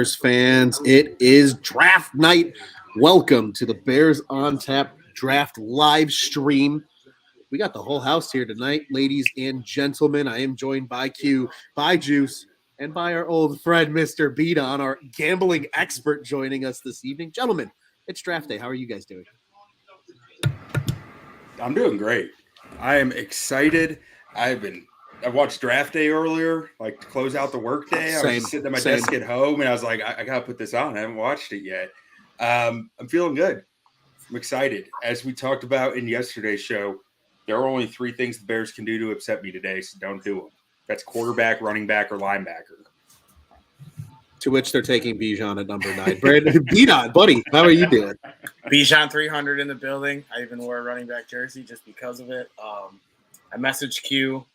Bears fans. It is draft night. Welcome to the Bears on Tap draft live stream. We got the whole house here tonight, ladies and gentlemen. I am joined by Q, by Juice, and by our old friend, Mr. Bdon, our gambling expert, joining us this evening. Gentlemen, it's draft day. How are you guys doing? I'm doing great. I am excited. I watched draft day earlier, like to close out the work day. I was just sitting at my desk at home, and I was like, I got to put this on. I haven't watched it yet. I'm feeling good. I'm excited. As we talked about in yesterday's show, there are only three things the Bears can do to upset me today, so don't do them. That's quarterback, running back, or linebacker. To which they're taking Bdon at number 9. Brandon, Bdon, buddy, how are you doing? Bdon 300 in the building. I even wore a running back jersey just because of it. I messaged Q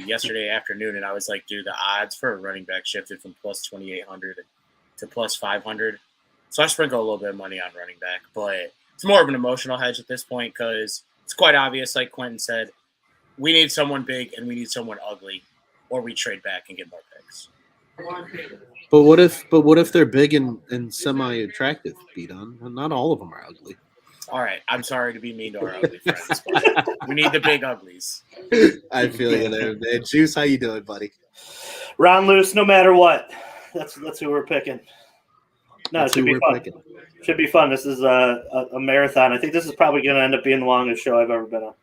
yesterday afternoon, and I was like, dude, the odds for a running back shifted from plus 2,800 to plus 500. So I sprinkle a little bit of money on running back, but it's more of an emotional hedge at this point because it's quite obvious, like Quentin said, we need someone big and we need someone ugly, or we trade back and get more picks. But what if they're big and semi-attractive, Bdon? Not all of them are ugly. All right, I'm sorry to be mean to our ugly friends, but we need the big uglies. I feel you there, man. Juice, how you doing, buddy? Ron loose, no matter what. That's who we're picking. No, it should be fun. Picking. Should be fun. This is a marathon. I think this is probably going to end up being the longest show I've ever been on.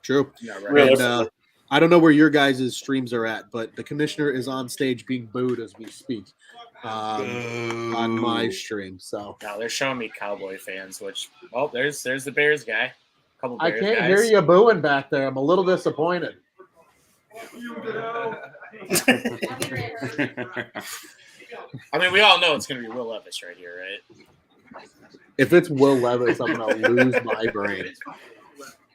True. Yeah, right. And, I don't know where your guys' streams are at, but the commissioner is on stage being booed as we speak on my stream. So now they're showing me Cowboy fans, which there's the Bears guy. Couple Bears I can't guys. Hear you booing back there. I'm a little disappointed. I mean, we all know it's going to be Will Levis right here, right? If it's Will Levis, I'm going to lose my brain.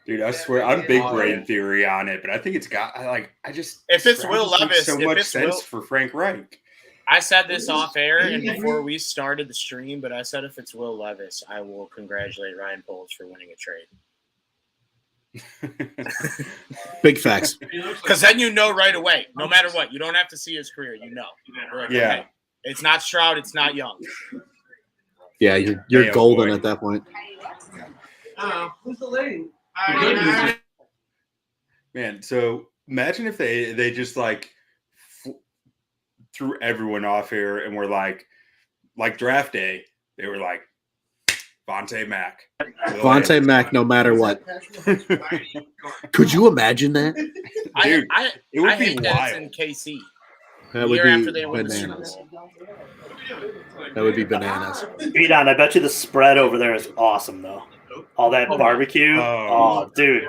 Dude, I swear, I'm big brain theory on it, but I think it's got if it's Will Levis, so much sense for Frank Reich. I said this off air and before we started the stream, but I said if it's Will Levis, I will congratulate Ryan Poles for winning a trade. Big facts. Because then you know right away, no matter what, you don't have to see his career, you know. Like, yeah. Okay, it's not Stroud, it's not Young. Yeah, you're golden at that point. Who's the lady? Man, so imagine if they just like threw everyone off here and were like draft day, they were like Vontae Mack. Vontae Mack, no matter what. Could you imagine that? Dude, it would be hate wild. That in KC. That would be bananas. That would be bananas. Bdon, I bet you the spread over there is awesome, though. All that barbecue. Oh, dude.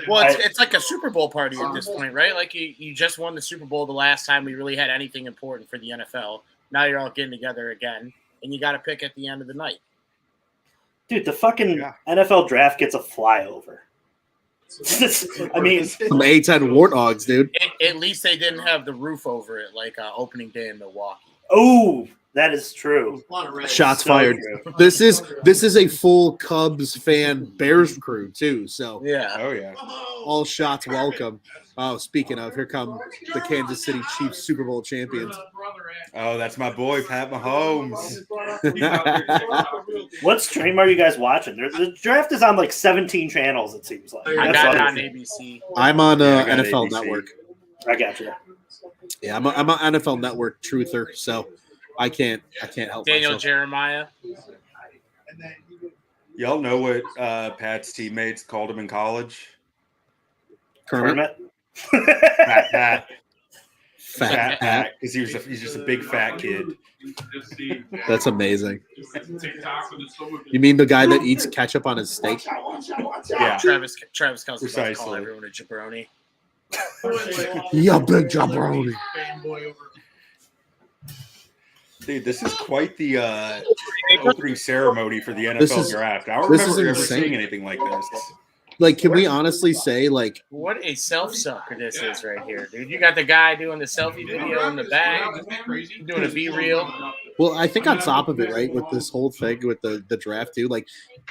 Well, it's like a Super Bowl party at this point, right? Like you just won the Super Bowl the last time we really had anything important for the NFL. Now you're all getting together again, and you got to pick at the end of the night. Dude, the fucking NFL draft gets a flyover. I mean, some A10 warthogs, dude. At least they didn't have the roof over it like opening day in Milwaukee. Oh, that is true. Shots fired. True. This is a full Cubs fan Bears crew too. So yeah. Oh yeah. All shots welcome. Oh, speaking of, here come the Kansas City Chiefs Super Bowl champions. Oh, that's my boy Pat Mahomes. What stream are you guys watching? The draft is on like 17 channels. It seems like. I got it on ABC. I'm on NFL ABC. Network. I got you. Yeah, I'm an NFL Network truther, so I can't help Daniel myself. Jeremiah. Y'all know what Pat's teammates called him in college? Kermit. Fat Pat. Fat Pat. Because he's just a big fat kid. That's amazing. You mean the guy that eats ketchup on his steak? Yeah. Travis Kelce call everyone a jabroni. Yeah, big jabroni. Dude, this is quite the opening ceremony for the NFL draft. I don't remember ever seeing anything like this. Like, can we honestly say, like, what a self-sucker this is right here, dude? You got the guy doing the selfie video in the back, doing a B-reel. Well, I think on top of it, right, with this whole thing with the draft, too, like,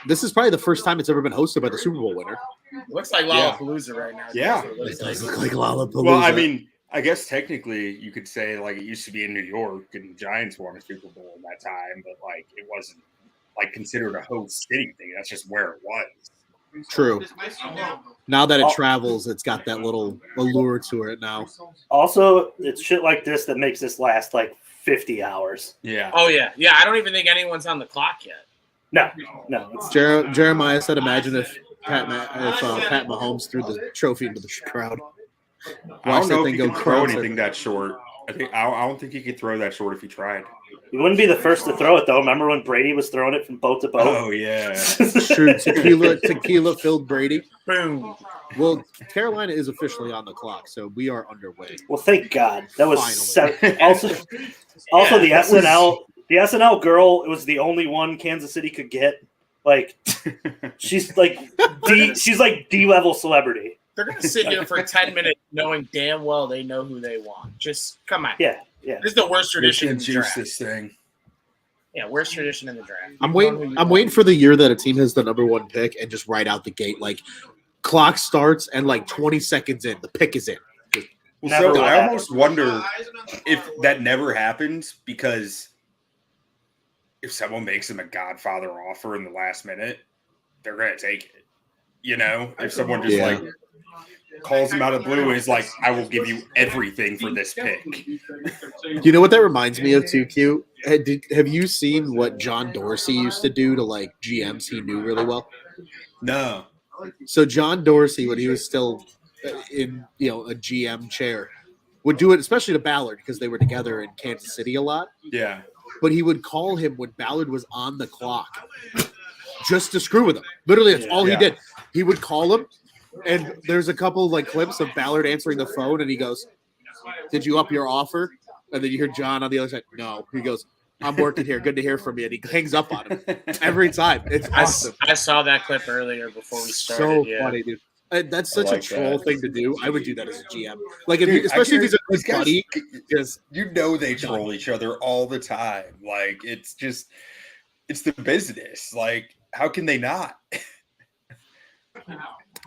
this is probably the first time it's ever been hosted by the Super Bowl winner. It looks like Lollapalooza right now. Yeah. It does look like Lollapalooza. Well, I mean, I guess technically you could say like it used to be in New York and the Giants won a Super Bowl at that time, but like it wasn't like considered a host city thing. That's just where it was. True. Now that it travels, it's got that little allure to it now. Also, it's shit like this that makes this last like 50 hours. Yeah. Oh yeah. I don't even think anyone's on the clock yet. No. Jeremiah said, "Imagine if Pat Mahomes threw the trophy into the crowd." I don't know if he can throw anything that short. I don't think he could throw that short if he tried. He wouldn't be the first to throw it though. Remember when Brady was throwing it from boat to boat? Oh yeah. True. Tequila filled Brady. Boom. Well, Carolina is officially on the clock, so we are underway. Well, thank God. That was Finally. also the SNL. The SNL girl was the only one Kansas City could get. Like, she's like D-level celebrity. They're gonna sit here for 10 minutes knowing damn well they know who they want. Just come on. Yeah. This is the worst tradition in the Juice draft. this thing. Yeah, worst tradition in the draft. I'm waiting for the year that a team has the number one pick and just right out the gate, like clock starts and like 20 seconds in, the pick is in. So I almost wonder if that never happens because if someone makes him a Godfather offer in the last minute, they're gonna take it. You know, if someone just like calls him out of the blue and is like, "I will give you everything for this pick." You know what that reminds me of too, Q? Have you seen what John Dorsey used to do to like GMs he knew really well? No. So John Dorsey, when he was still in a GM chair, would do it, especially to Ballard because they were together in Kansas City a lot. Yeah. But he would call him when Ballard was on the clock just to screw with him. Literally, that's all he did. He would call him, and there's a couple like clips of Ballard answering the phone, and he goes, "Did you up your offer?" And then you hear John on the other side, "No." He goes, "I'm working here. Good to hear from you." And he hangs up on him every time. It's awesome. I saw that clip earlier before we started. So funny, dude. That's such a troll thing to do. I would do that as a GM. Like, especially if he's a good buddy, because they troll each other all the time. Like, it's the business. Like, how can they not?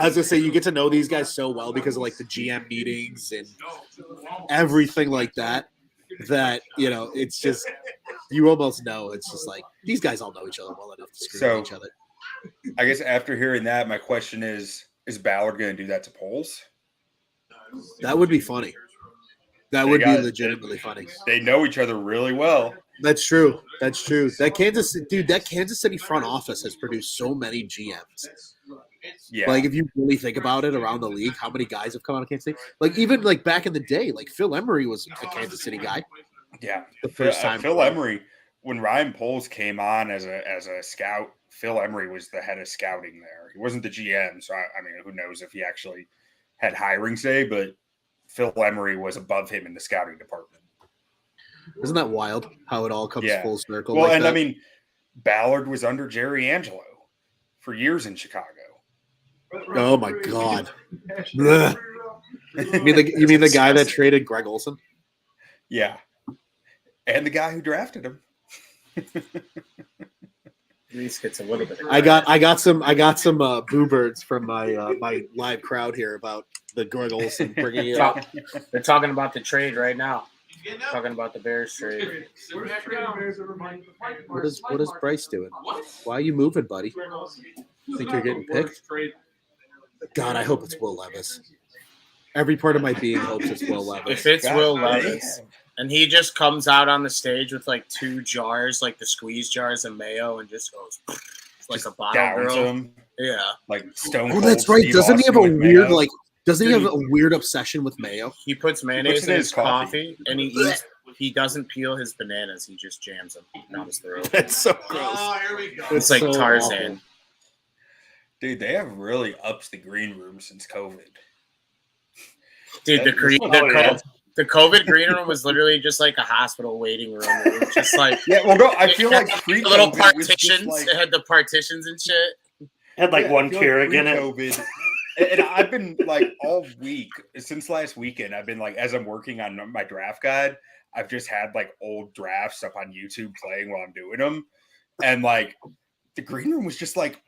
I was gonna say, you get to know these guys so well because of like the GM meetings and everything like that. That it's just you almost know. It's just like these guys all know each other well enough to screw with each other. I guess after hearing that, my question is Ballard going to do that to Poles? That would be funny. That would be legitimately funny. They know each other really well. That's true. That Kansas City front office has produced so many GMs. Yeah. Like if you really think about it around the league, how many guys have come out of Kansas City? Like even like back in the day, like Phil Emery was a Kansas City guy. Yeah. The first time Phil Emery, when Ryan Poles came on as a scout, Phil Emery was the head of scouting there. He wasn't the GM, so I mean, who knows if he actually had hiring say, but Phil Emery was above him in the scouting department. Isn't that wild how it all comes full circle? Well, like and that? I mean, Ballard was under Jerry Angelo for years in Chicago. Oh my God! You mean the guy that traded Greg Olson? Yeah, and the guy who drafted him. At least gets a little bit. I got some boo birds from my my live crowd here about the Greg Olson bringing it up. They're talking about the trade right now. Talking about the Bears trade. What is Bryce doing? Why are you moving, buddy? Think you're getting picked? God, I hope it's Will Levis. Every part of my being hopes it's Will Levis. If it's Will Levis, and he just comes out on the stage with like 2 jars, like the squeeze jars of mayo, and just goes like a bottle girl. Him, yeah, like Stone. Oh, that's right. Doesn't he have a weird mayo? Doesn't he have a weird obsession with mayo? He puts mayonnaise in his coffee, and he doesn't peel his bananas. He just jams them down his throat. That's so gross. Oh, here we go. It's like so Tarzan. awful. Dude, they have really upped the green room since COVID. Dude, the COVID green room was literally just like a hospital waiting room. It was just like I feel like little partitions. It had the partitions and shit. It had like one Keurig in it. And I've been like all week since last weekend. I've been like, as I'm working on my draft guide, I've just had like old drafts up on YouTube playing while I'm doing them, and like the green room was just like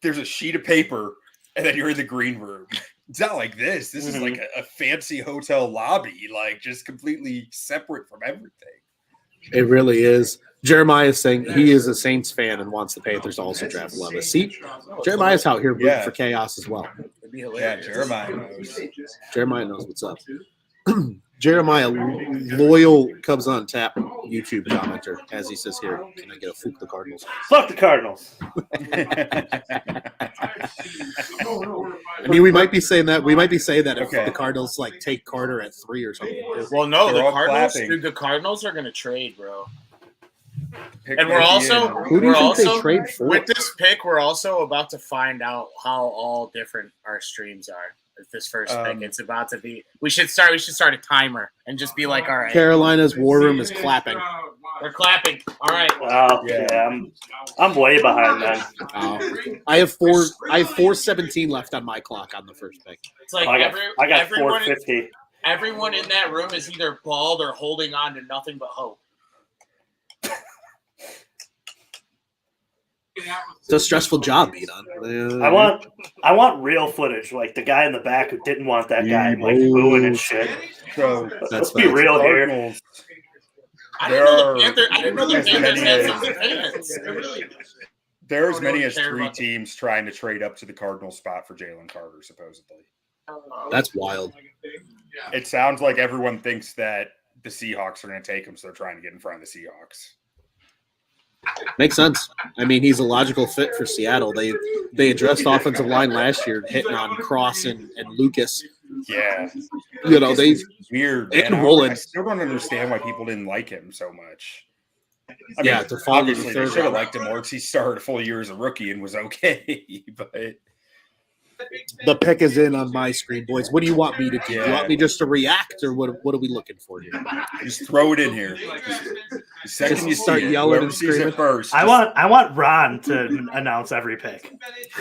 there's a sheet of paper, and then you're in the green room. It's not like this. This is like a fancy hotel lobby, like just completely separate from everything. It really is. Jeremiah is saying he is a Saints fan and wants the Panthers to also draft Levis. See, Jeremiah's out here rooting for chaos as well. Yeah, Jeremiah knows. Jeremiah knows what's up. Jeremiah, loyal Cubs on Tap YouTube commenter, as he says here, can I get a fuck the Cardinals? Fuck the Cardinals. I mean, we might be saying that. We might be saying that if the Cardinals like take Carter at 3 or something. Well, no, They're the all Cardinals. clapping. Dude, the Cardinals are going to trade, bro. Who And Who do you think they trade for? with this pick, we're also about to find out how all different our streams are. With this first pick, it's about to be. We should start a timer and just be like, all right. Carolina's war room is clapping. We're clapping. All right. Oh, yeah, I'm way behind then. I have 4:17 left on my clock on the first pick. It's like I got everyone 450. Everyone in that room is either bald or holding on to nothing but hope. It's a stressful job, Bdon. I want real footage, like the guy in the back who didn't want that guy, like booing and shit. So Let's be real here. I didn't know the Panthers had so many fans. There are as many as 3 teams trying to trade up to the Cardinals spot for Jalen Carter, supposedly. That's wild. It sounds like everyone thinks that the Seahawks are going to take him, so they're trying to get in front of the Seahawks. Makes sense. I mean, he's a logical fit for Seattle. They addressed offensive line last year, hitting on Cross and Lucas. Yeah. You know, they weird. And man. Woolen. I still don't understand why people didn't like him so much. I Yeah, mean, to follow the obviously they third should have round. liked him more because he started a full year as a rookie and was okay. But The pick is in on my screen, boys. What do you want me to do? Do you Yeah. want me just to react, or what are we looking for here? just throw it in here. The second Just you start see it, yelling whoever and sees it screaming. first. I want Ron to announce every pick.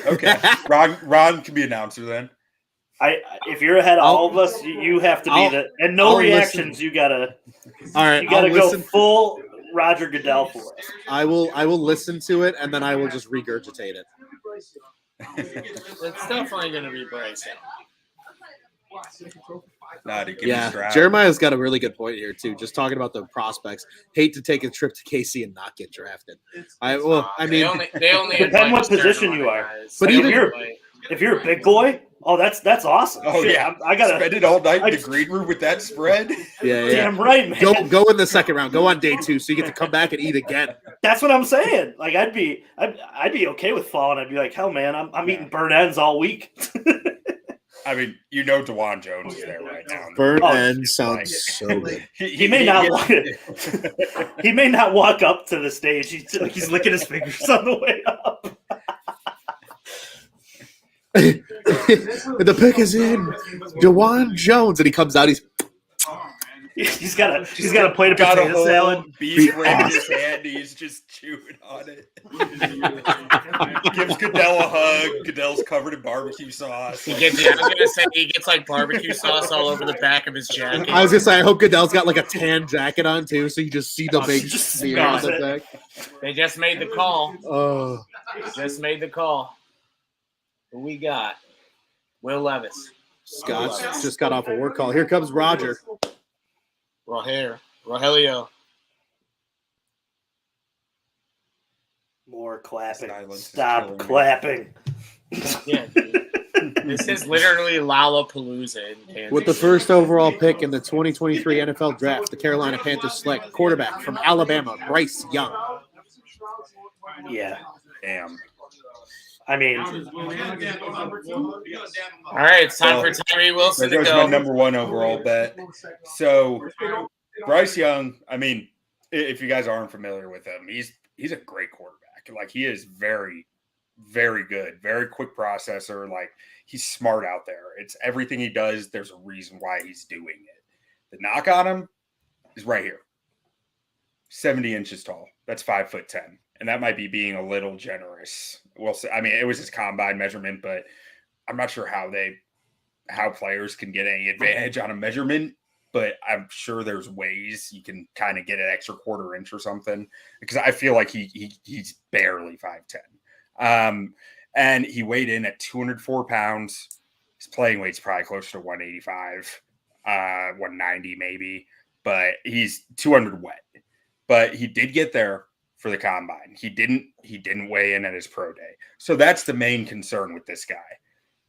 Okay, Ron can be announcer then. If you're ahead of all of us, you have to be and no I'll reactions. listen. You gotta All right, you gotta I'll go listen. full Roger Goodell for it. I will listen to it, and then I will just regurgitate it. It's definitely going to be Bryson. Nah, to give Yeah, his draft. Jeremiah's got a really good point here too. Just talking about the prospects. Hate to take a trip to KC and not get drafted. I mean, they only Depend invite what certain position amount you of are. guys. But They even- only invite- If you're a big boy, that's awesome. Oh Shit, yeah, I gotta spend it all night in I the just- green room with that spread. yeah. damn right, man. Go in the second round. Go on day 2, so you get to come back and eat again. That's what I'm saying. Like I'd be okay with falling. I'd be like, hell, man, I'm eating burnt ends all week. I mean, you know, DeJuan Jones is there right now. Burnt Oh, end sounds so good. He may not he may not walk up to the stage. He's licking his fingers on the way up. The pick is in. DeJuan Jones, and he comes out. He's got a plate of got a potato whole salad. beef rib in his hand. He's just chewing on it. Gives Goodell a hug. Goodell's covered in barbecue sauce. I was gonna say he gets like barbecue sauce all over the back of his jacket. I was gonna say, I hope Goodell's got like a tan jacket on too, so you just see the big Just smear on smells the it. back. They just made the call. Oh, Just made the call. Who we got? Will Levis. Scott just got off a work call. Here comes Roger. Rogelio. More clapping. Silence is Stop killing me. clapping. Yeah, dude. This is literally Lollapalooza in Kansas With the City. first overall pick in the 2023 NFL Draft, the Carolina Panthers select quarterback from Alabama, Bryce Young. Yeah. Damn. I mean, All right, it's time for Tyree Wilson There to goes my go. number 1 overall bet. So, Bryce Young, I mean, if you guys aren't familiar with him, he's a great quarterback. Like, he is very, very good, very quick processor. Like, he's smart out there. It's everything he does, there's a reason why he's doing it. The knock on him is right here. 70 inches tall. That's 5'10". And that might be being a little generous. Well, I mean, it was his combine measurement, but I'm not sure how players can get any advantage on a measurement, but I'm sure there's ways you can kind of get an extra quarter inch or something, because I feel like he's barely 5'10". And he weighed in at 204 pounds, His playing weight's probably closer to 185, 190 maybe, but he's 200 wet. But he did get there for the combine. He didn't weigh in at his pro day. So that's the main concern with this guy.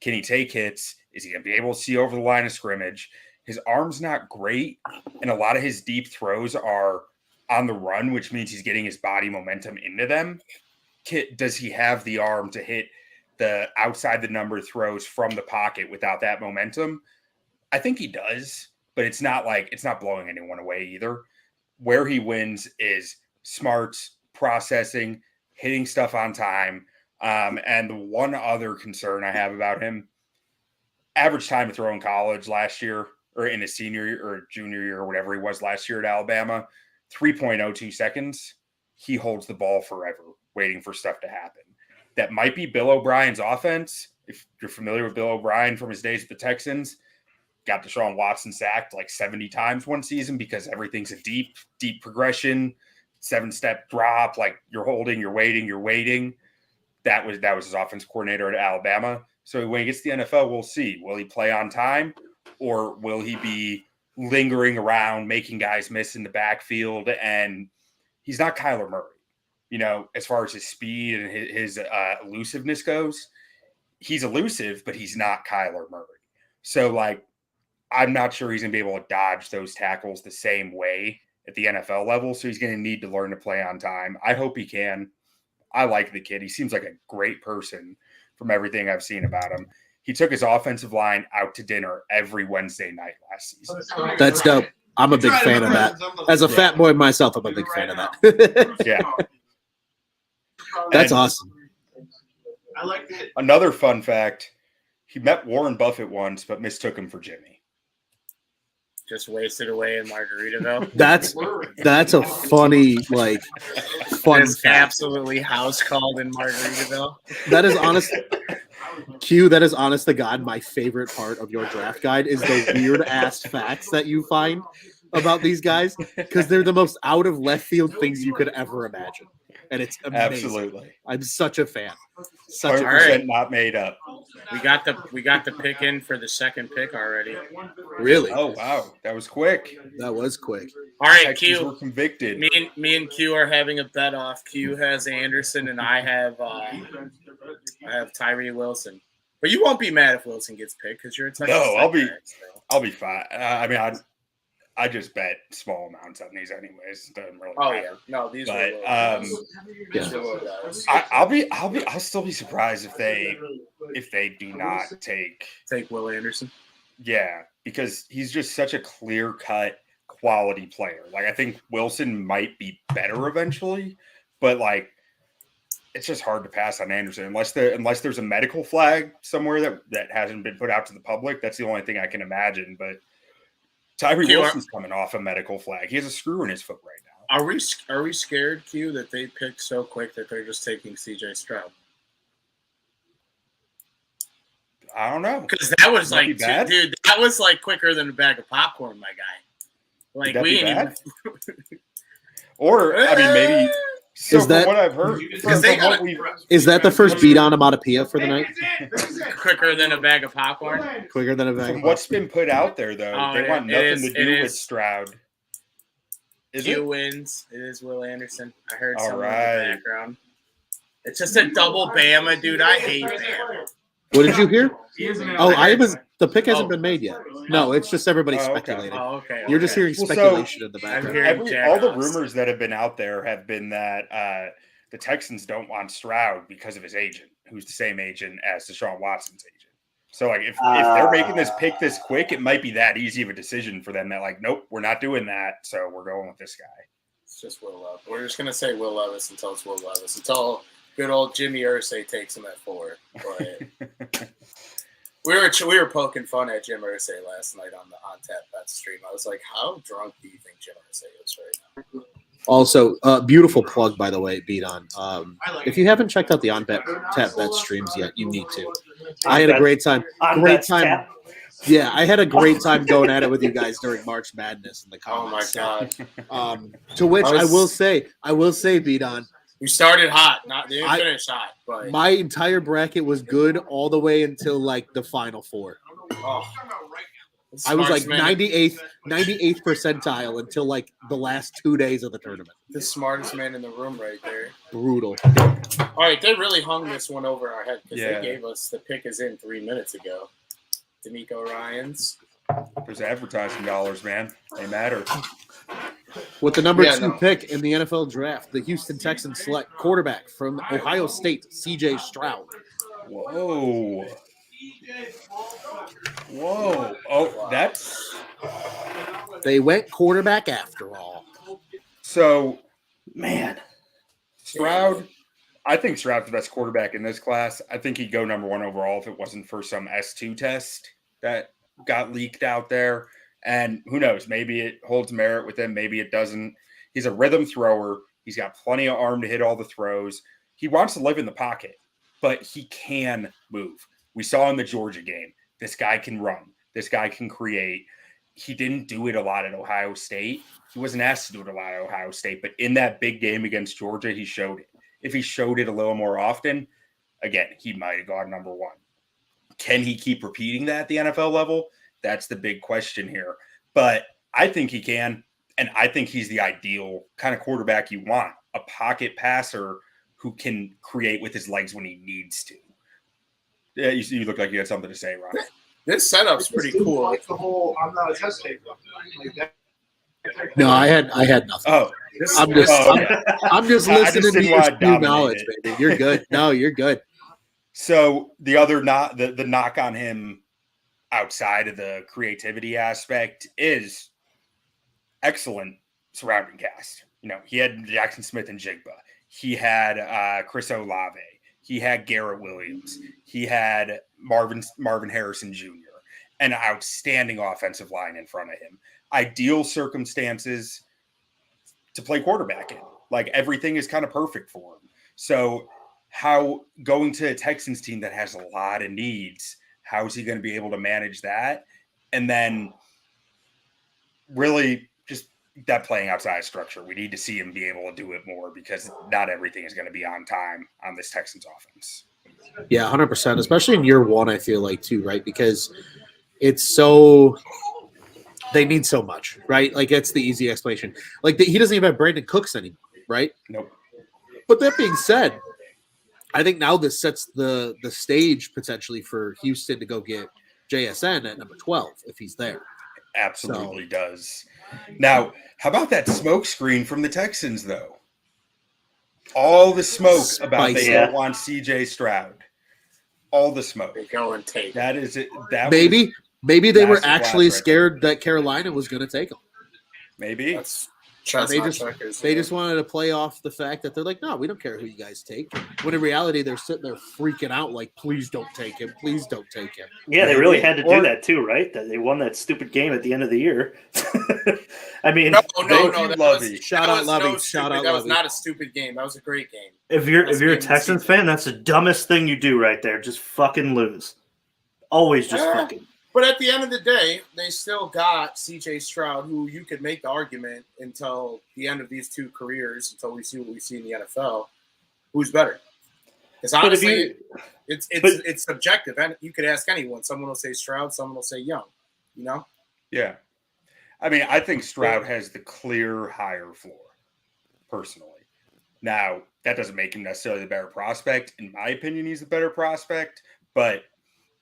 Can he take hits? Is he going to be able to see over the line of scrimmage? His arm's not great, and a lot of his deep throws are on the run, which means he's getting his body momentum into them. Does he have the arm to hit the outside the number throws from the pocket without that momentum? I think he does, but it's not blowing anyone away either. Where he wins is smarts, processing, hitting stuff on time. And the one other concern I have about him, average time to throw in college last year, or in his senior year or junior year or whatever he was last year at Alabama, 3.02 seconds. He holds the ball forever, waiting for stuff to happen. That might be Bill O'Brien's offense. If you're familiar with Bill O'Brien from his days at the Texans, got Deshaun Watson sacked like 70 times one season because everything's a deep progression, 7-step drop, like you're holding, you're waiting. That was his offense coordinator at Alabama. So when he gets to the NFL, we'll see. Will he play on time, or will he be lingering around, making guys miss in the backfield? And he's not Kyler Murray, as far as his speed and his elusiveness goes. He's elusive, but he's not Kyler Murray. So, I'm not sure he's going to be able to dodge those tackles the same way at the NFL level. So he's going to need to learn to play on time. I hope he can. I like the kid. He seems like a great person from everything I've seen about him. He took his offensive line out to dinner every Wednesday night last season. That's dope. I'm a big fan of that. As a fat boy myself, I'm a big fan of that. Yeah. That's awesome. I like it. Another fun fact, he met Warren Buffett once, but mistook him for Jimmy. Just wasted away in Margaritaville. That's a funny fun It's fact. absolutely house called in Margaritaville. That is honest. Q, that is honest to God, my favorite part of your draft guide is the weird ass facts that you find about these guys, because they're the most out of left field things you could ever imagine. And it's amazing. Absolutely. I'm such a fan. 100% not made up. We got the pick in for the second pick already. Really? Oh wow, that was quick. That was quick. All right, Texans Q. were convicted. Me and Q are having a bet off. Q has Anderson, and I have Tyree Wilson. But you won't be mad if Wilson gets picked because you're a Texans. No, fan, so. I'll be fine. I just bet small amounts on these anyways. It doesn't really Oh matter. yeah, no, these But are I'll still be surprised if they do not take Will Anderson. Yeah, because he's just such a clear-cut quality player. I think Wilson might be better eventually, but it's just hard to pass on Anderson unless there's a medical flag somewhere that hasn't been put out to the public. That's the only thing I can imagine. But Tyree Wilson's coming off a medical flag. He has a screw in his foot right now. Are we scared, Q, that they picked so quick that they're just taking CJ Stroud? I don't know. Because that was Would that be bad? dude, that was quicker than a bag of popcorn, my guy. Would that we be ain't bad? even. Or maybe. So Is that- from what I've heard? Is that the first Bdon Amatopia for the night? Quicker than a bag of popcorn. Quicker than a bag. From what's been put out there, though, they want nothing to do with is. Stroud. Q wins. It is Will Anderson. I heard All something in right. the background. It's just a double Bama, dude. I hate Bama. What did you hear? Oh, I heard- the pick hasn't been made yet. No, it's just everybody Oh, okay. speculating. Oh, okay. You're just hearing Well, so- speculation in the I'm background. hearing All the jackass. rumors that have been out there have been that the Texans don't want Stroud because of his agent, who's the same agent as Deshaun Watson's agent. So, if they're making this pick this quick, it might be that easy of a decision for them that, nope, we're not doing that, so we're going with this guy. It's just Will Levis. We're just gonna say Will Levis until it's Will Levis. Until good old Jimmy Irsay takes him at 4. But we were poking fun at Jim Irsay last night on the On Tap Bet stream. I was like, how drunk do you think Jim Irsay is right now? Also, beautiful plug, by the way, Bdon. If you haven't checked out the On Tap Bet streams yet, you need to. I had a great time. Yeah, I had a great time going at it with you guys during March Madness in the Oh my comments. god! To which I will say, Bdon, We started hot, didn't finish hot, but my entire bracket was good all the way until like the final four. oh, I was like 98th percentile until like the last 2 days of the tournament. The smartest man in the room right there. Brutal. All right, they really hung this one over our head because they gave us the pick is in 3 minutes ago. D'Amico Ryans. There's advertising dollars, man. They matter. With the number 2 pick in the NFL draft, the Houston Texans select quarterback from Ohio State, C.J. Stroud. Whoa. Oh, that's... They went quarterback after all. So, man. Stroud, I think Stroud's the best quarterback in this class. I think he'd go number 1 overall if it wasn't for some S2 test that got leaked out there. And who knows, maybe it holds merit with him, maybe it doesn't. He's a rhythm thrower. He's got plenty of arm to hit all the throws. He wants to live in the pocket, but he can move. We saw in the Georgia game, this guy can run. This guy can create. He didn't do it a lot at Ohio State. He wasn't asked to do it a lot at Ohio State, but in that big game against Georgia, he showed it. If he showed it a little more often, again, he might have gone number 1. Can he keep repeating that at the NFL level? That's the big question here. But I think he can, and I think he's the ideal kind of quarterback you want, a pocket passer who can create with his legs when he needs to. Yeah, you look like you had something to say, Ron. This setup's pretty cool. Like the whole, I'm not a test taker. Like that. No, I had nothing. Oh, I'm just listening to your new knowledge, baby. You're good. No, you're good. So the other the knock on him outside of the creativity aspect is excellent surrounding cast. You know, he had Jackson Smith and Jigba. He had Chris Olave. He had Garrett Williams. He had Marvin Harrison Jr. An outstanding offensive line in front of him. Ideal circumstances to play quarterback in. Like everything is kind of perfect for him. So how going to a Texans team that has a lot of needs, how is he going to be able to manage that? And then really just that playing outside structure. We need to see him be able to do it more because not everything is going to be on time on this Texans offense. Yeah, 100%, especially in year 1, I feel like too, right? Because it's so they need so much, right? Like that's the easy explanation. Like he doesn't even have Brandon Cooks anymore, right? Nope. But that being said, I think now this sets the stage potentially for Houston to go get JSN at number 12 if he's there. Absolutely does. Now, how about that smoke screen from the Texans, though? All the smoke about they don't want C.J. Stroud. All the smoke. They go and take. That is it. Maybe they were actually scared that Carolina was going to take him. Maybe. They just wanted to play off the fact that they're like, no, we don't care who you guys take. When in reality, they're sitting there freaking out like, please don't take him. Please don't take him. Yeah, they really had to do that too, right? That they won that stupid game at the end of the year. I mean, no. Shout out Lovey. That was not a stupid game. That was a great game. If you're a Texans fan, that's the dumbest thing you do right there. Just fucking lose. Always just fucking. But at the end of the day, they still got C.J. Stroud, who you could make the argument until the end of these 2 careers, until we see what we see in the NFL, who's better. Because honestly, it's subjective. And you could ask anyone. Someone will say Stroud, someone will say Young. You know? Yeah. I mean, I think Stroud has the clear higher floor, personally. Now, that doesn't make him necessarily the better prospect. In my opinion, he's the better prospect, but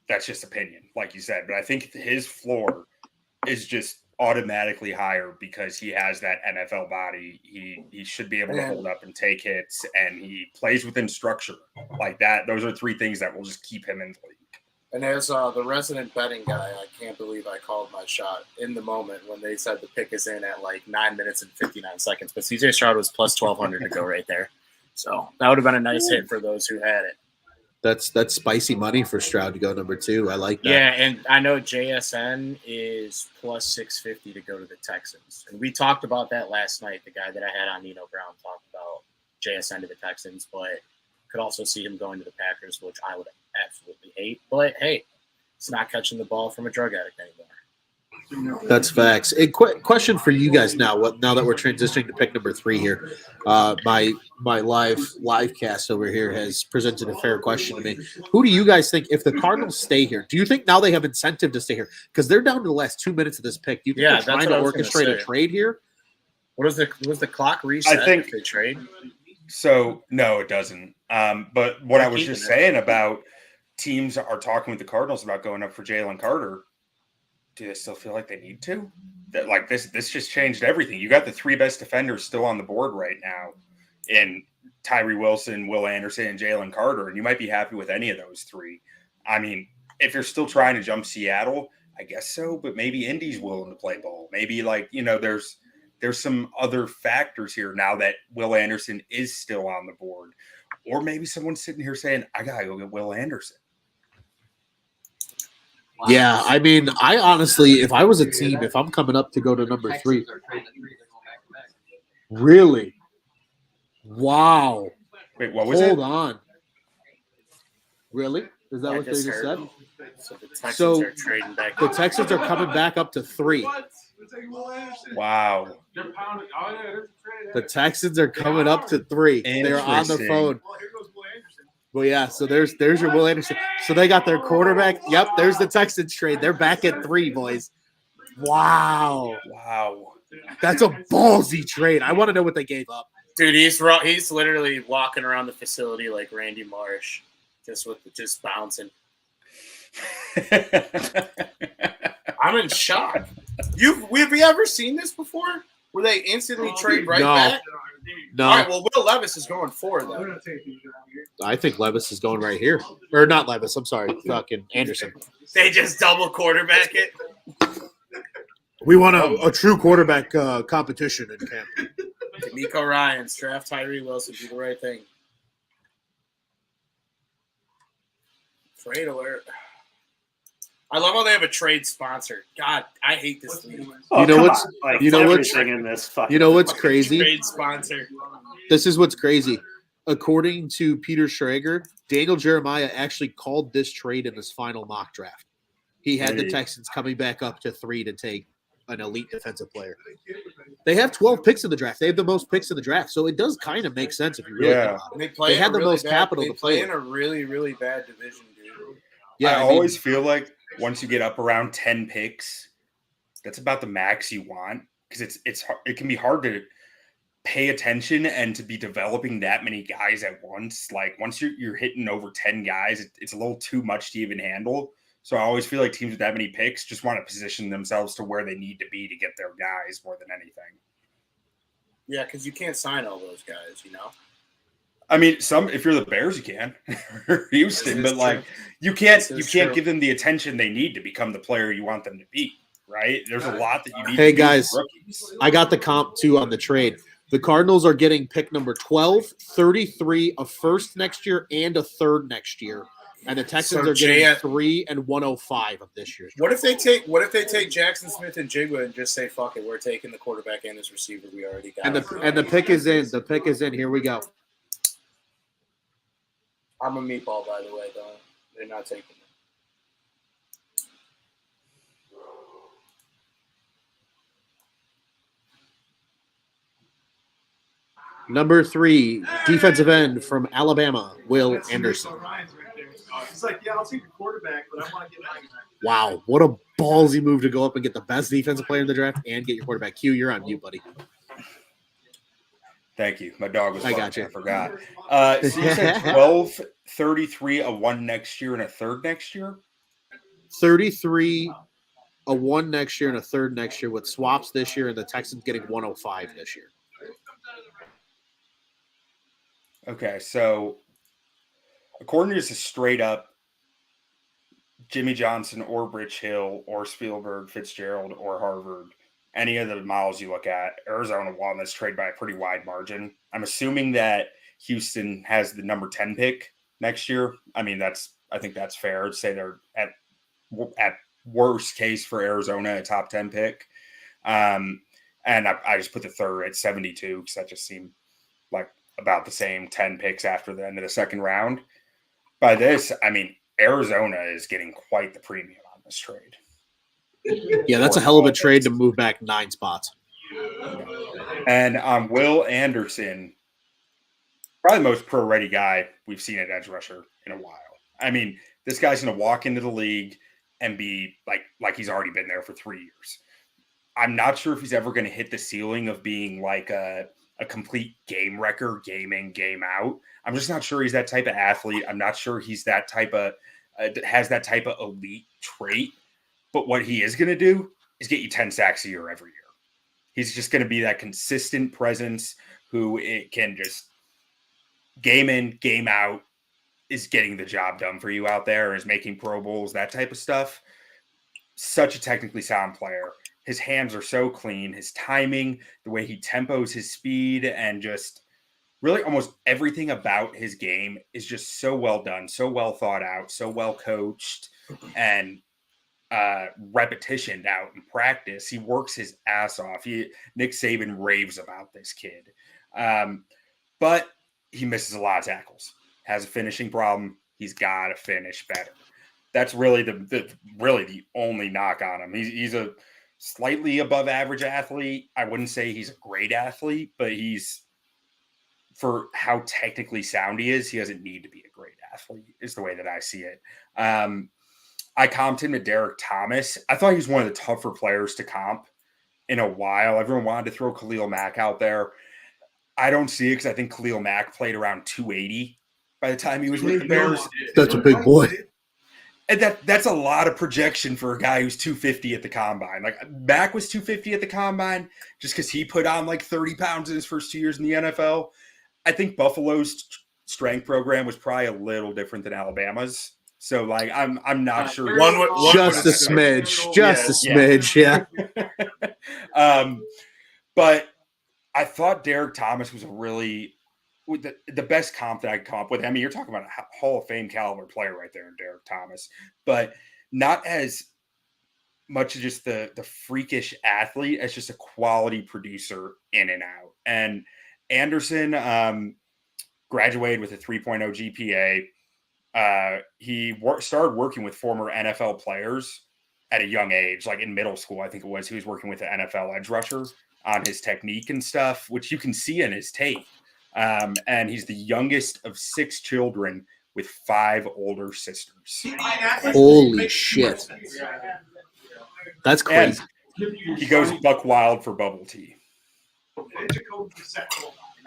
that's just opinion, like you said. But I think his floor is just automatically higher because he has that NFL body. He should be able to hold up and take hits, and he plays within structure like that. Those are 3 things that will just keep him in the league. And as the resident betting guy, I can't believe I called my shot in the moment when they said the pick is in at like 9 minutes and 59 seconds. But CJ Stroud was plus 1,200 to go right there. So that would have been a nice hit for those who had it. That's spicy money for Stroud to go number 2. I like that. Yeah, and I know JSN is plus 650 to go to the Texans. And we talked about that last night. The guy that I had on, Nino Brown, talked about JSN to the Texans, but could also see him going to the Packers, which I would absolutely hate. But, hey, it's not catching the ball from a drug addict anymore. That's facts. A question for you guys now. Now that we're transitioning to pick number 3 here, my live cast over here has presented a fair question to me. Who do you guys think, if the Cardinals stay here, do you think now they have incentive to stay here because they're down to the last 2 minutes of this pick? Do you think they're trying to orchestrate a trade here? Was the clock reset? I think if they trade. So no, it doesn't. But what I was just saying about teams are talking with the Cardinals about going up for Jalen Carter. Do they still feel like they need to? That like this just changed everything. You got the 3 best defenders still on the board right now in Tyree Wilson, Will Anderson, and Jalen Carter, and you might be happy with any of those 3. I mean, if you're still trying to jump Seattle, I guess so, but maybe Indy's willing to play ball. Maybe there's some other factors here now that Will Anderson is still on the board. Or maybe someone's sitting here saying, I got to go get Will Anderson. Yeah, I mean, I honestly, if I was a team, if I'm coming up to go to number 3. Really? Wow. Wait, what was it? Hold on. Really? Is that what they just said? So the Texans are trading back. The Texans are coming back up to 3. Wow. The Texans are coming up to 3. They're on the phone. Well, yeah, so there's your Will Anderson. So they got their quarterback. Yep, there's the Texans trade. They're back at 3, boys. Wow. That's a ballsy trade. I want to know what they gave up. Dude, he's literally walking around the facility like Randy Marsh, just bouncing. I'm in shock. Have you ever seen this before? Where they instantly trade back? No. All right, well, Will Levis is going forward, though. I think Levis is going right here. Or not Levis, I'm sorry. Fucking Anderson. They just double quarterback it. We want a true quarterback competition in camp. D'Amico Ryans, draft Tyree Wilson, do the right thing. Trade alert. I love how they have a trade sponsor. God, I hate this league. Oh, you know what's crazy? Trade sponsor. This is what's crazy. According to Peter Schrager, Daniel Jeremiah actually called this trade in his final mock draft. He had the Texans coming back up to 3 to take an elite defensive player. They have 12 picks in the draft. They have the most picks in the draft, so it does kind of make sense if you really think about it. They had the most capital to play in a really, really bad division, dude. Yeah, I always feel like once you get up around 10 picks, that's about the max you want because it can be hard to pay attention and to be developing that many guys at once. Like once you're hitting over 10 guys, it's a little too much to even handle. So I always feel like teams with that many picks just want to position themselves to where they need to be to get their guys more than anything. Yeah, because you can't sign all those guys, you know? I mean, if you're the Bears, you can, or Houston, but like you can't give them the attention they need to become the player you want them to be, right? There's a lot that you need. Hey guys, I got the comp too on the trade. The Cardinals are getting pick number 12, 33, a first next year, and a third next year, and the Texans are getting 3 and 105 of this year. What if they take Jackson Smith and Jigba and just say fuck it, we're taking the quarterback and this receiver we already got. And the pick is in. The pick is in. Here we go. I'm a meatball, by the way, though. They're not taking it. Number 3, defensive end from Alabama, Will Anderson. It's like, yeah, I'll take the quarterback, but I want to get my guy. Wow, what a ballsy move to go up and get the best defensive player in the draft and get your quarterback. Q, you're on mute, buddy. Thank you. My dog was. I got you. I forgot. So you said 12, 33, a 1 next year, and a third next year. 33, a 1 next year, and a third next year with swaps this year, and the Texans getting 105 this year. Okay, so according to this, is straight up Jimmy Johnson or Rich Hill or Spielberg, Fitzgerald or Harvard. Any of the models you look at, Arizona won this trade by a pretty wide margin. I'm assuming that Houston has the number 10 pick next year. I mean, I think that's fair to say they're at worst case for Arizona, a top 10 pick. And I just put the third at 72 because that just seemed like about the same 10 picks after the end of the second round. By this, I mean, Arizona is getting quite the premium on this trade. Yeah, that's a hell of a trade to move back 9 spots. And Will Anderson, probably the most pro-ready guy we've seen at edge rusher in a while. I mean, this guy's going to walk into the league and be like he's already been there for 3 years. I'm not sure if he's ever going to hit the ceiling of being like a complete game wrecker, game in, game out. I'm just not sure he's that type of athlete. I'm not sure he's that type of has that type of elite trait. But what he is going to do is get you 10 sacks a year every year. He's just going to be that consistent presence who it can just game in, game out, is getting the job done for you out there, is making Pro Bowls, that type of stuff. Such a technically sound player. His hands are so clean. His timing, the way he tempos his speed, and just really almost everything about his game is just so well done, so well thought out, so well coached, and repetitioned out in practice. He works his ass off. Nick Saban raves about this kid. But he misses a lot of tackles. Has a finishing problem. He's got to finish better. That's really the only knock on him. He's a slightly above average athlete. I wouldn't say he's a great athlete, but he's, for how technically sound he is, he doesn't need to be a great athlete, is the way that I see it. I comped him to Derek Thomas. I thought he was one of the tougher players to comp in a while. Everyone wanted to throw Khalil Mack out there. I don't see it because I think Khalil Mack played around 280 by the time he was with the Bears. That's a big boy. And that's a lot of projection for a guy who's 250 at the combine. Like, Mack was 250 at the combine just because he put on like 30 pounds in his first 2 years in the NFL. I think Buffalo's strength program was probably a little different than Alabama's. So, like, I'm not sure. Just a smidge. Just a smidge, yeah. But I thought Derek Thomas was a really the best comp that I could come up with. I mean, you're talking about a Hall of Fame caliber player right there in Derek Thomas, but not as much as just the freakish athlete as just a quality producer in and out. And Anderson graduated with a 3.0 GPA. He started working with former NFL players at a young age, like in middle school, I think it was. He was working with the NFL edge rusher on his technique and stuff, which you can see in his tape. And he's the youngest of 6 children with 5 older sisters. Holy shit. That's crazy. And he goes buck wild for bubble tea.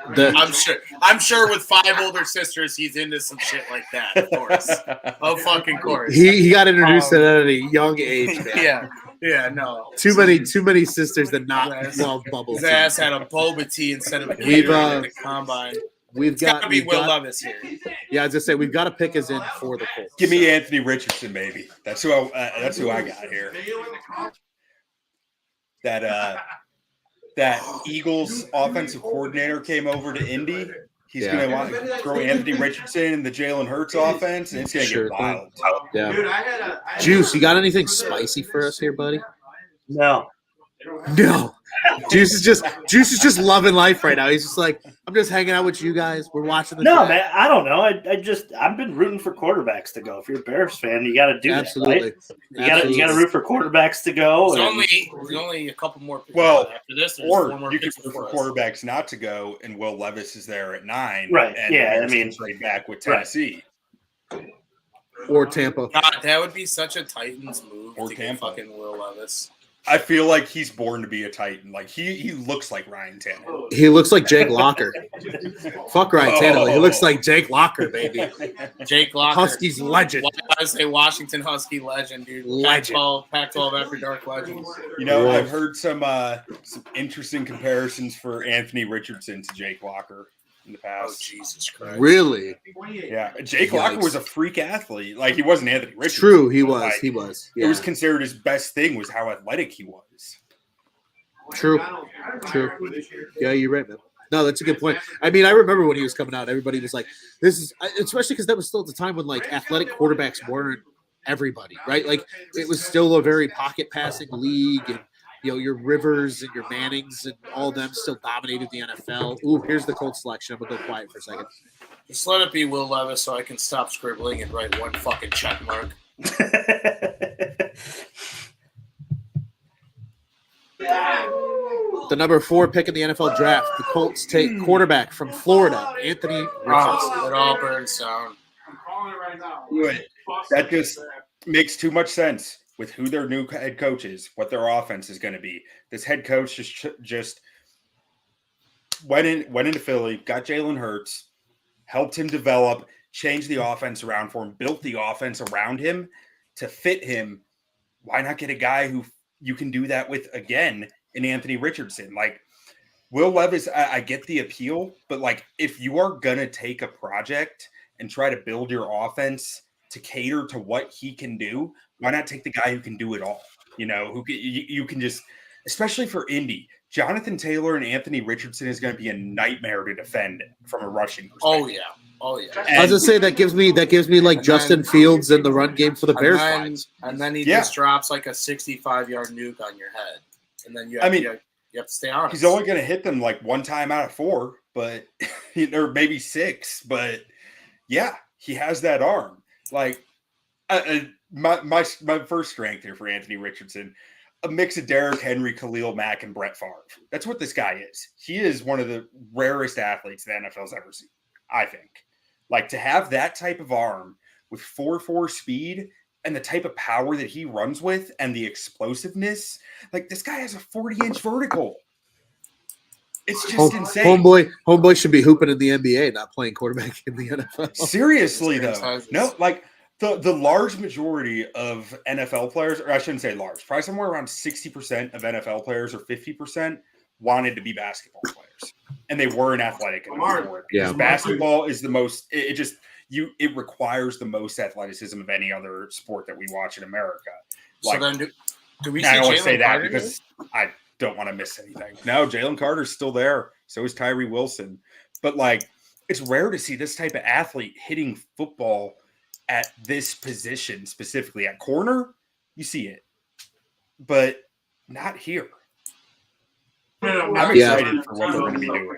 I'm sure with 5 older sisters, he's into some shit like that, of course. Of fucking course. He got introduced to that at a young age, man. Yeah, no. Too many sisters that not love bubble His tea. ass had a boba tea instead of a Gatorade at the combine. We've got to be Will Levis here. Yeah, I was gonna say we've got to pick us in for the Colts. Give me Anthony Richardson, baby. That's who I got here. That Eagles offensive coordinator came over to Indy. He's going to want to throw Anthony Richardson in the Jalen Hurts offense, and it's going to get wild. Yeah. Dude, Juice, you got anything spicy for us here, buddy? No. Juice is just loving life right now. He's just like, I'm just hanging out with you guys. We're watching the draft. Man, I don't know. I've been rooting for quarterbacks to go. If you're a Bears fan, you got to do Absolutely. That, right? You got to root for quarterbacks to go. There's only a couple more picks after this. Or you could root for quarterbacks not to go, and Will Levis is there at 9. Right. And I mean, right back with Tennessee. Right. Or Tampa. God, that would be such a Titans move. Or to Tampa. Get fucking Will Levis. I feel like he's born to be a Titan. Like he looks like Ryan Tannehill. He looks like Jake Locker. Fuck Ryan Tannehill. He looks like Jake Locker, baby. Jake Locker. Huskies legend. I say Washington Husky legend, dude. Legend. Pac-12 After Dark legend. You know, I've heard some interesting comparisons for Anthony Richardson to Jake Locker in the past. Oh, Jesus Christ. Really? Yeah. Jake Locker was a freak athlete. Like, he wasn't Anthony Richardson. True, he was. Like, he was. Yeah. It was considered his best thing was how athletic he was. True. Yeah, you're right, man. No, that's a good point. I mean, I remember when he was coming out, everybody was like, this is, especially because that was still at the time when, like, athletic quarterbacks weren't everybody, right? Like, it was still a very pocket passing league, and you know, your Rivers and your Mannings and all of them still dominated the NFL. Ooh, here's the Colts selection. I'm going to go quiet for a second. Just let it be Will Levis so I can stop scribbling and write one fucking check mark. The number 4 pick in the NFL draft, the Colts take quarterback from Florida, Anthony Richardson. It all burns down. I'm calling it right now. That just makes too much sense with who their new head coach is, what their offense is going to be. This head coach just went into Philly, got Jalen Hurts, helped him develop, changed the offense around for him, built the offense around him to fit him. Why not get a guy who you can do that with again in Anthony Richardson? Like Will Levis, I get the appeal, but like if you are going to take a project and try to build your offense to cater to what he can do, why not take the guy who can do it all? You know, who you can just, especially for Indy, Jonathan Taylor and Anthony Richardson is going to be a nightmare to defend from a rushing perspective. Oh yeah. I was gonna say that gives me like Justin Fields in the run game for the Bears. And then he just drops like a 65-yard nuke on your head, and then you have to stay honest. He's only going to hit them like one time out of 4, but or maybe 6. But yeah, he has that arm. Like my first strength here for Anthony Richardson, a mix of Derrick Henry, Khalil Mack, and Brett Favre. That's what this guy is. He is one of the rarest athletes the NFL's ever seen, I think. Like to have that type of arm with 4.4 speed and the type of power that he runs with and the explosiveness, like this guy has a 40-inch vertical. It's just insane. Homeboy should be hooping in the NBA, not playing quarterback in the NFL. Seriously, though. No, like the large majority of NFL players, or I shouldn't say large, probably somewhere around 60% of NFL players or 50% wanted to be basketball players. And they weren't athletic enough for it. Because basketball is the most, it requires the most athleticism of any other sport that we watch in America. Like, so then do we see I always Jalen say that Carter because I don't want to miss anything. No, Jalen Carter's still there. So is Tyree Wilson. But like, it's rare to see this type of athlete hitting football at this position, specifically at corner. You see it, but not here. I'm excited for what they're going to be doing.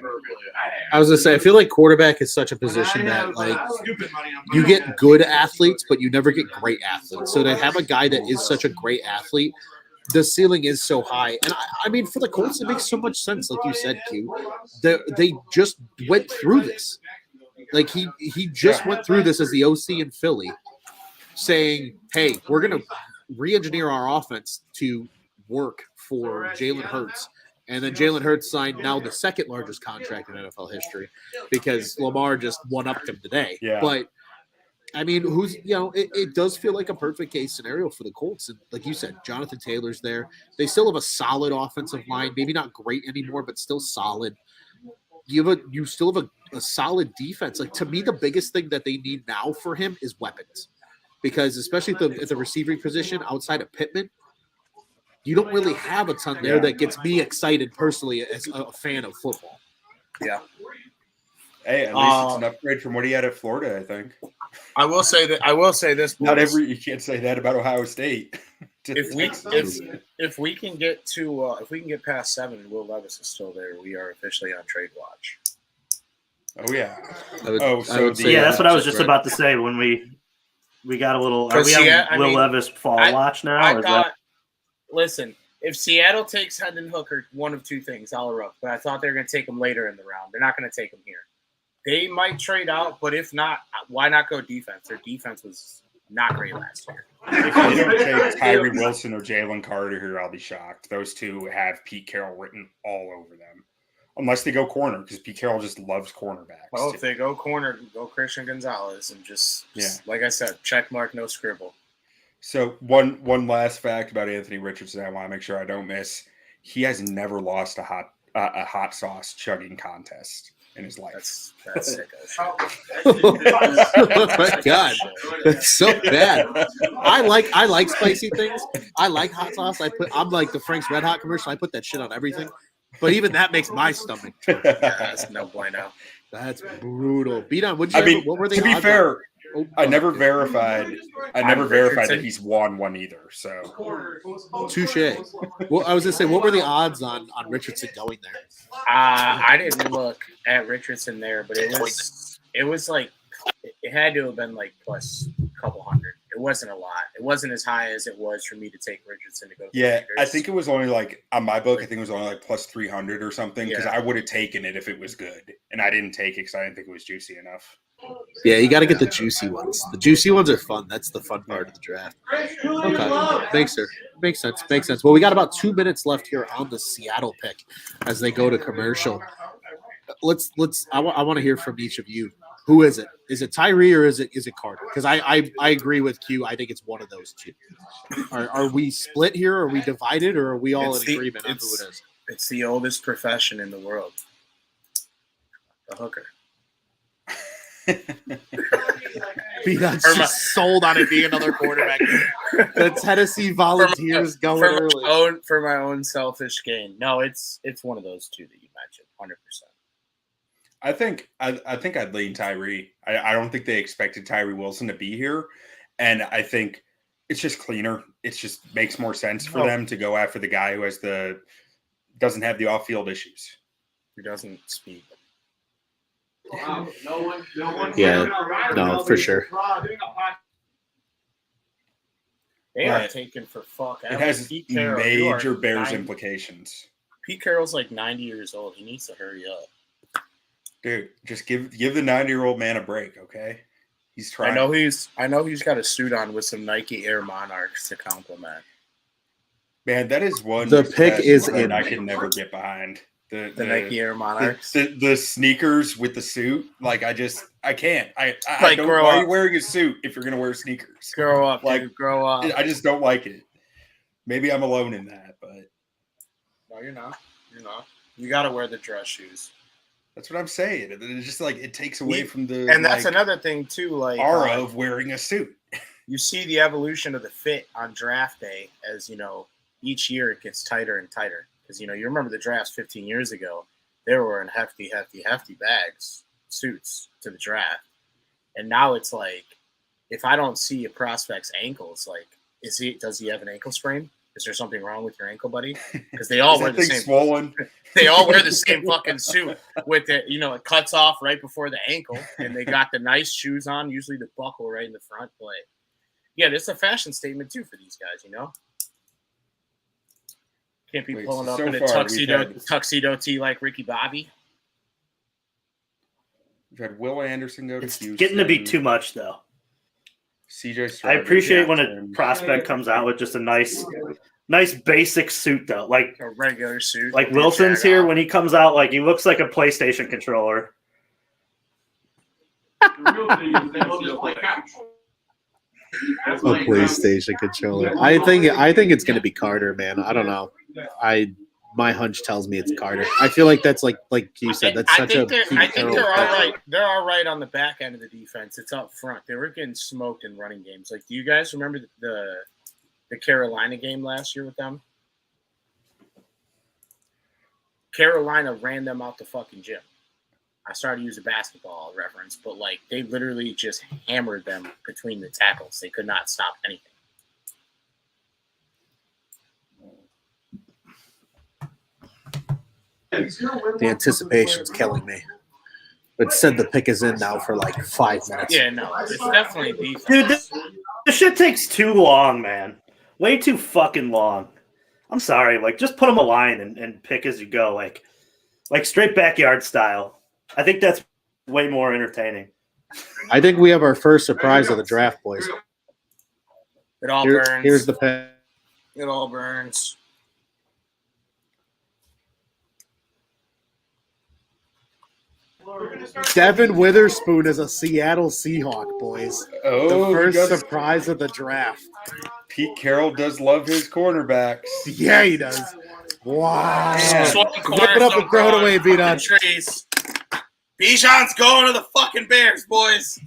I was going to say, I feel like quarterback is such a position that like you get good athletes, but you never get great athletes. So to have a guy that is such a great athlete, the ceiling is so high. And I mean, for the Colts, it makes so much sense. Like you said, Q, they just went through this. Like he just went through this as the OC in Philly, saying, hey, we're going to re-engineer our offense to work for Jalen Hurts. And then Jalen Hurts signed now the second largest contract in NFL history because Lamar just one-upped him today. Yeah. But, I mean, it does feel like a perfect case scenario for the Colts. And like you said, Jonathan Taylor's there. They still have a solid offensive line, maybe not great anymore, but still solid. You still have a solid defense. Like, to me, the biggest thing that they need now for him is weapons. Because especially at the receiving position outside of Pittman, you don't really have a ton there that gets me excited personally as a fan of football. Yeah. Hey, at least it's an upgrade from what he had at Florida, I think. I will say this. Boys. You can't say that about Ohio State. if we can get past 7 and Will Levis is still there, we are officially on trade watch. Oh yeah. That's what I was just about to say when we got a little. Are we on Will Levis fall watch now? Listen, if Seattle takes Hendon Hooker, one of two things, I'll erupt. But I thought they were going to take him later in the round. They're not going to take him here. They might trade out, but if not, why not go defense? Their defense was not great last year. If you don't take Tyree Wilson or Jalen Carter here, I'll be shocked. Those two have Pete Carroll written all over them. Unless they go corner, because Pete Carroll just loves cornerbacks. Well, if they go corner, go Christian Gonzalez and just like I said, check mark, no scribble. So one last fact about Anthony Richardson I want to make sure I don't miss. He has never lost a hot sauce chugging contest in his life. That's sick. Oh my God, that's so bad. I like spicy things. I like hot sauce. I'm like the Frank's Red Hot commercial. I put that shit on everything. But even that makes my stomach. That's no bueno. That's brutal. Bdon, what were they? To be fair, I never verified that he's won one either. So touche. Well, I was gonna say, what were the odds on Richardson going there? I didn't look at Richardson there, but it was like it had to have been like plus a couple hundred. It wasn't a lot. It wasn't as high as it was for me to take Richardson to go. Yeah, Raiders. I think it was only like on my book. I think it was only like plus 300 or something because Yeah. I would have taken it if it was good, and I didn't take it because I didn't think it was juicy enough. Yeah, you got to get the juicy ones. The juicy ones are fun. That's the fun part of the draft. Okay, makes sense. Well, we got about 2 minutes left here on the Seattle pick as they go to commercial. Let's. I want to hear from each of you. Who is it? Is it Tyree or is it Carter? Because I agree with Q. I think it's one of those two. Are we split here? Are we divided? Or are we all in agreement on who it is? It's the oldest profession in the world. The hooker. Bdon's just sold on it being another quarterback. The Tennessee Volunteers going early. For my own selfish gain. No, it's one of those two that you mentioned, 100%. I think I'd lean Tyree. I don't think they expected Tyree Wilson to be here, and I think it's just cleaner. It just makes more sense for them to go after the guy who doesn't have the off-field issues. Who doesn't speak. Yeah, no, for sure. They are taken for fuck. It has major Bears implications. Pete Carroll's like 90 years old. He needs to hurry up. Dude, just give the 90-year-old man a break, okay? He's trying. I know he's got a suit on with some Nike Air Monarchs to compliment. Man, that is one. The pick is in. I can never get behind the Nike Air Monarchs. The sneakers with the suit, like I can't. I like, don't. Why are you wearing a suit if you're gonna wear sneakers? Grow up, like dude, grow up. I just don't like it. Maybe I'm alone in that, but no, you're not. You're not. You got to wear the dress shoes. That's what I'm saying. It's just like it takes away from the and that's another thing too, like aura of wearing a suit. You see the evolution of the fit on draft day as each year it gets tighter and tighter. Because you remember the drafts 15 years ago, they were wearing hefty bags, suits to the draft, and now it's like if I don't see a prospect's ankles, like does he have an ankle sprain? Is there something wrong with your ankle, buddy? Because they all wear the same. Swollen? They all wear the same fucking suit with it. It cuts off right before the ankle, and they got the nice shoes on, usually the buckle right in the front. But yeah, it's a fashion statement too for these guys. Can't be pulling up in a tuxedo tee like Ricky Bobby. We've had Will Anderson go to Houston. It's getting to be too much, though. CJ. I appreciate when a prospect comes out with just a nice basic suit, though. Like a regular suit. Like Wilson's here when he comes out, like he looks like a PlayStation controller. A PlayStation controller. I think it's going to be Carter, man. I don't know. My hunch tells me it's Carter. I feel like that's like you said. That's such a. I think they're all right. They're all right on the back end of the defense. It's up front. They were getting smoked in running games. Like, do you guys remember the Carolina game last year with them? Carolina ran them out the fucking gym. I started to use a basketball reference, but like they literally just hammered them between the tackles. They could not stop anything. The anticipation's killing me. It said the pick is in now for like 5 minutes. Yeah, no, it's definitely defense. Dude, this shit takes too long, man. Way too fucking long. I'm sorry. Like, just put them a line and pick as you go. Like straight backyard style. I think that's way more entertaining. I think we have our first surprise of the draft, boys. It all burns. Here's the pick. It all burns. Devin Witherspoon is a Seattle Seahawk, boys. Oh, the first surprise of the draft. Pete Carroll does love his cornerbacks. Yeah, he does. Wow. Flip it up and throw it away, Bdon. Trees. Bijan's going to the fucking Bears, boys.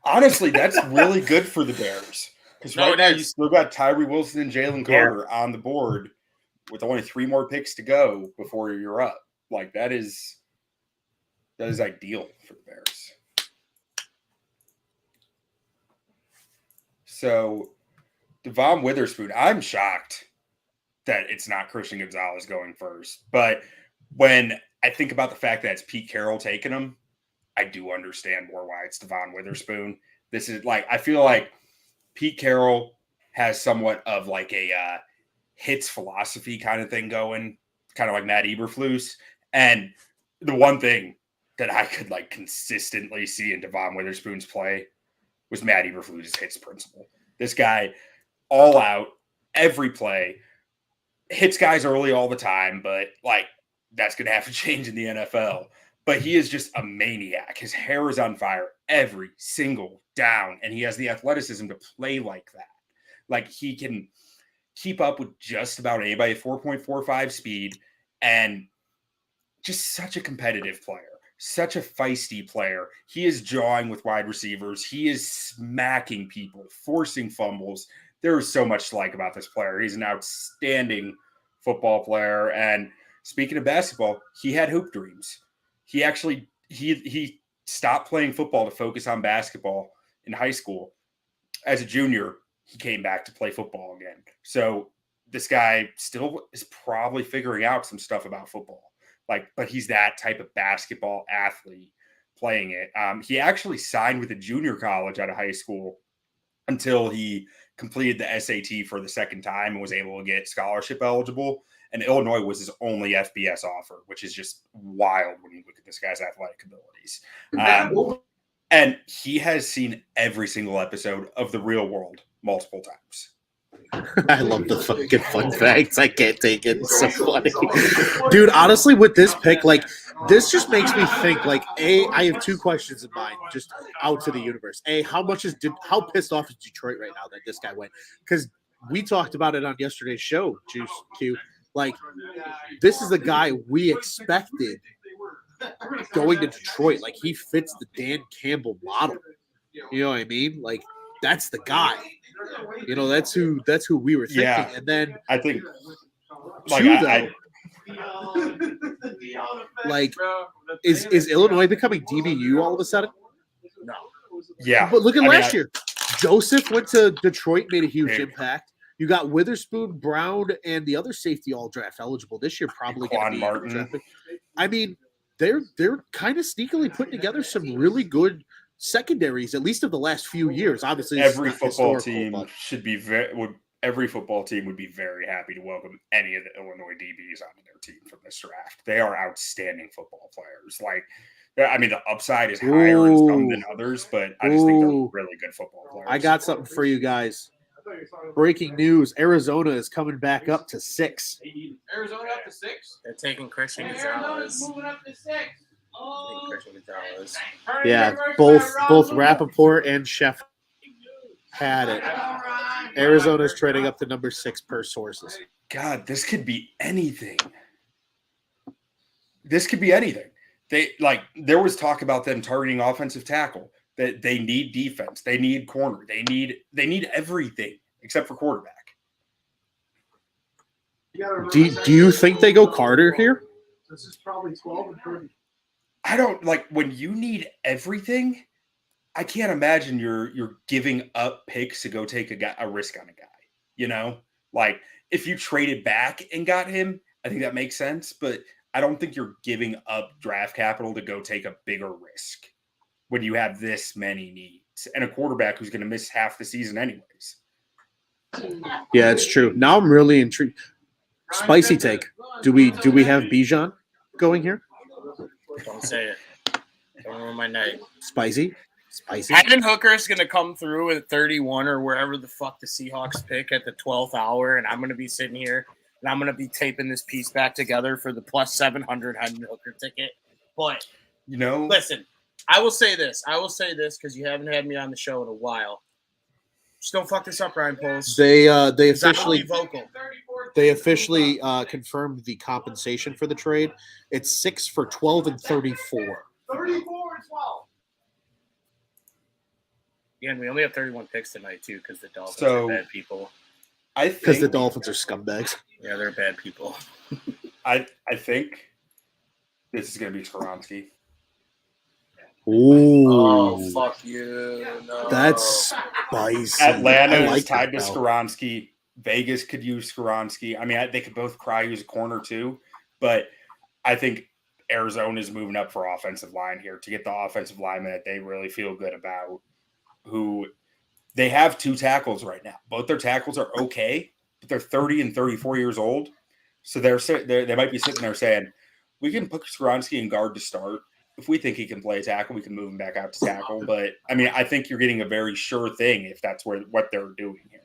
Honestly, that's really good for the Bears. Because right now you still got Tyree Wilson and Jalen Carter on the board with only 3 more picks to go before you're up. Like, that is ideal for the Bears. So, Devon Witherspoon, I'm shocked that it's not Christian Gonzalez going first. But when I think about the fact that it's Pete Carroll taking him, I do understand more why it's Devon Witherspoon. This is like, I feel like Pete Carroll has somewhat of like a hits philosophy kind of thing going, kind of like Matt Eberflus. And the one thing that I could like consistently see in Devon Witherspoon's play was Matt Eberflus's hits principle. This guy, all out, every play, hits guys early all the time, but like that's going to have to change in the NFL. But he is just a maniac. His hair is on fire every single down, and he has the athleticism to play like that. Like he can keep up with just about anybody at 4.45 speed, and just such a competitive player, such a feisty player. He is jawing with wide receivers. He is smacking people, forcing fumbles. There is so much to like about this player. He's an outstanding football player. And speaking of basketball, he had hoop dreams. He actually he stopped playing football to focus on basketball in high school. As a junior, he came back to play football again. So this guy still is probably figuring out some stuff about football. But he's that type of basketball athlete playing it. He actually signed with a junior college out of high school until he completed the SAT for the second time and was able to get scholarship eligible. And Illinois was his only FBS offer, which is just wild when you look at this guy's athletic abilities. And he has seen every single episode of The Real World multiple times. I love the fucking fun facts. I can't take it. It's so funny. Dude, honestly, with this pick, like, this just makes me think, like, I have two questions in mind, just out to the universe. How pissed off is Detroit right now that this guy went? Because we talked about it on yesterday's show, Juice Q. Like, this is the guy we expected going to Detroit. Like, he fits the Dan Campbell model. You know what I mean? Like, that's the guy. You know, that's who we were thinking. Yeah, and then I think is Illinois becoming DBU all of a sudden? No. Yeah. But look at last year. Joseph went to Detroit, made a huge impact. You got Witherspoon, Brown, and the other safety all draft eligible this year. Probably going to be Martin. I mean, they're kind of sneakily putting together some really good secondaries, at least of the last few years. Obviously, every football team would be very happy to welcome any of the Illinois DBs onto their team from this draft. They are outstanding football players. Like, I mean, the upside is higher in some than others, but I just think they're really good football players. I got something for you guys. Breaking news: Arizona is coming back up to 6. Arizona up to 6? They're taking Christian Gonzalez. Moving up to 6. Oh. Christian Gonzalez. Yeah, both Rappaport and Chef had it. Arizona's trading up to number 6 per sources. God, this could be anything. This could be anything. There was talk about them targeting offensive tackle. That they need defense, they need corner, they need everything except for quarterback. Do you think they go Carter here? This is probably 12 and 30. I don't like when you need everything. I can't imagine you're giving up picks to go take a risk on a guy. You know, like if you traded back and got him, I think that makes sense. But I don't think you're giving up draft capital to go take a bigger risk when you have this many needs and a quarterback who's going to miss half the season anyways. Yeah, it's true. Now I'm really intrigued. Spicy take. Do we have Bdon going here? Don't say it. Don't ruin my night. Spicy. Hendon Hooker is going to come through at 31 or wherever the fuck the Seahawks pick at the 12th hour, and I'm going to be sitting here and I'm going to be taping this piece back together for the plus 700 Hendon Hooker ticket. But, listen. I will say this because you haven't had me on the show in a while. Just don't fuck this up, Ryan Poles. They officially confirmed the compensation for the trade. It's 6 for 12 and 34. 34 and 12. Yeah, and we only have 31 picks tonight too because the Dolphins are bad people. Because the Dolphins are scumbags. Yeah, they're bad people. I think this is going to be Skoronski. Ooh. Oh, fuck you. No. That's spicy. Atlanta is tied to Skoronski. Vegas could use Skoronski. I mean, they could both use a corner too, but I think Arizona is moving up for offensive line here to get the offensive lineman that they really feel good about. who they have 2 tackles right now. Both their tackles are okay, but they're 30 and 34 years old. So they might be sitting there saying, we can put Skoronski in guard to start. If we think he can play tackle, we can move him back out to tackle. But, I mean, I think you're getting a very sure thing if that's what they're doing here.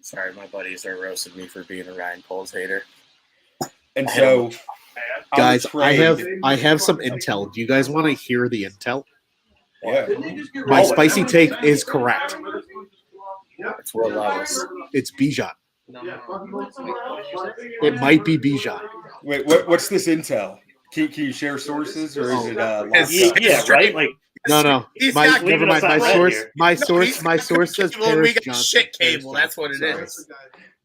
Sorry, my buddies are roasting me for being a Ryan Poles hater. And so, guys, I have some intel. Do you guys want to hear the intel? Yeah. My spicy take is correct. It's Will Levis. It's Bdon. It might be Bdon. Wait, what's this intel? Can you share sources, or is it Yeah, right? Like, No. He's My, got- never mind. Leaving us on red here. My source says Well, Paris we got Johnson. shit cable. Paris That's what it Johnson. is.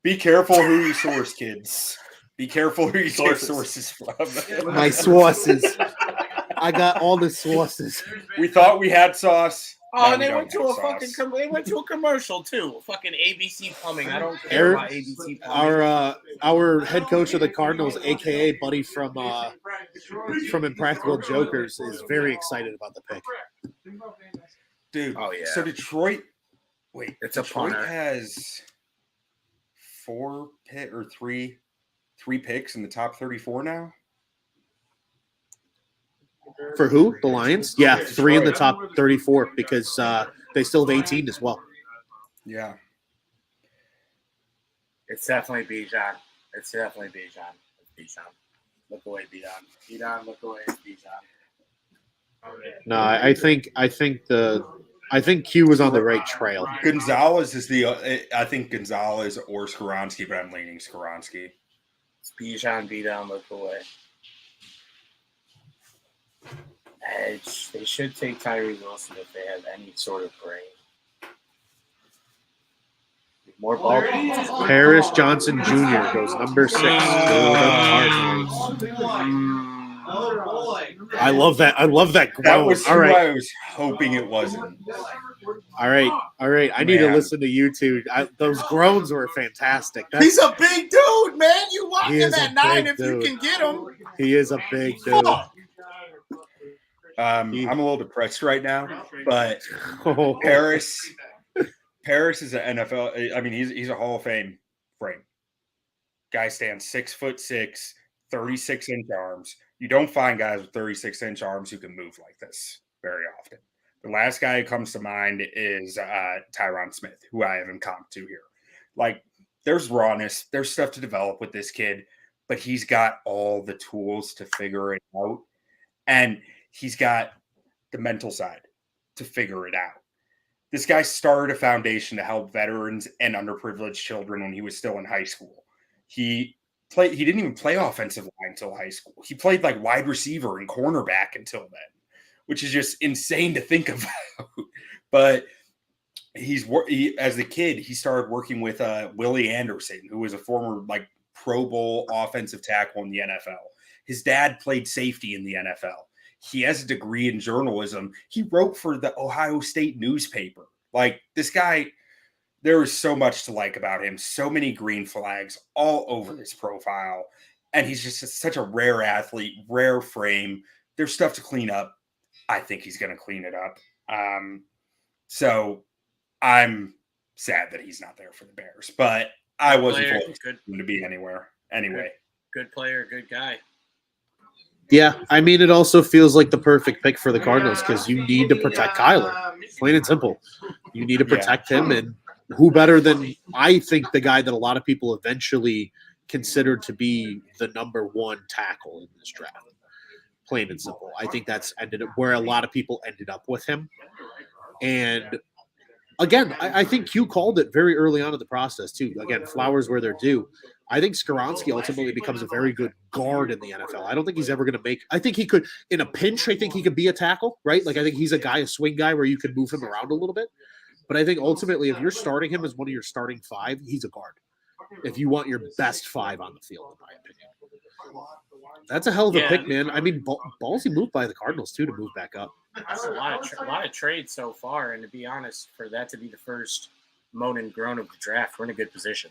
Be careful who you source, kids. Be careful who you take Sources. sources from. My sources. I got all the sources. We thought we had sauce. Oh, Now and we they don't went to have a sauce. fucking they went to a commercial too. Fucking ABC Plumbing. I don't care Eric, about ABC Plumbing. Our head coach of the Cardinals, aka Buddy from Impractical Jokers, is very excited about the pick. Dude, Oh, yeah. so Detroit, It's a Detroit punter. has 3 picks in the top 34 now. For who? The Lions? Yeah, 3 in the top 34 because they still have 18 as well. Yeah. It's definitely Bdon. It's definitely Bdon. It's Bdon. Look away, Bdon. Bdon, look away, it's Bdon. No, I think Q was on the right trail. Gonzalez is I think Gonzalez or Skoronski, but I'm leaning Skoronski. It's Bdon, look away. Edge. They should take Tyree Wilson if they have any sort of brain. More ball. Paris Johnson Jr. goes number 6 to the Cardinals. I love that. I love that That groan. was All who right. I was hoping it wasn't. All right. I need to Man. listen to you two. Those groans were fantastic. He's a big dude, man. You walk He him is a at 9 big if you dude. can get him. He is a big dude. I'm a little depressed right now, but Oh, Paris is an NFL. I mean, he's a Hall of Fame frame. Guy stands 6'6", 36-inch arms. You don't find guys with 36-inch arms who can move like this very often. The last guy who comes to mind is Tyron Smith, who I haven't comped to here. Like, there's rawness, there's stuff to develop with this kid, but he's got all the tools to figure it out, and he's got the mental side to figure it out. This guy started a foundation to help veterans and underprivileged children when he was still in high school. He didn't even play offensive line until high school. He played like wide receiver and cornerback until then, which is just insane to think about. But as a kid, he started working with Willie Anderson, who was a former like Pro Bowl offensive tackle in the NFL. His dad played safety in the NFL. He has a degree in journalism. He wrote for the Ohio State newspaper. Like, this guy, there is so much to like about him. So many green flags all over his profile. And he's just such a rare athlete, rare frame. There's stuff to clean up. I think he's going to clean it up. So I'm sad that he's not there for the Bears. But I wasn't Player, for him to be anywhere. Anyway. Good player, good guy. yeah. I mean, it also feels like the perfect pick for the Cardinals because you need to protect Kyler. Plain and simple. You need to protect him, and who better than I think the guy that a lot of people eventually considered to be the number 1 tackle in this draft. Plain and simple. I think that's ended up where a lot of people ended up with him. And again, I think Q called it very early on in the process too. Again, flowers where they're due. I think Skoronski ultimately becomes a very good guard in the NFL. I don't think he's ever going to make – I think he could – in a pinch, I think he could be a tackle, right? Like, I think he's a swing guy where you can move him around a little bit. But I think ultimately if you're starting him as one of your starting 5, he's a guard. If you want your best 5 on the field, in my opinion. That's a hell of a pick, man. I mean, ballsy move by the Cardinals, too, to move back up. That's a lot of trades so far, and to be honest, for that to be the first moan and groan of the draft, we're in a good position.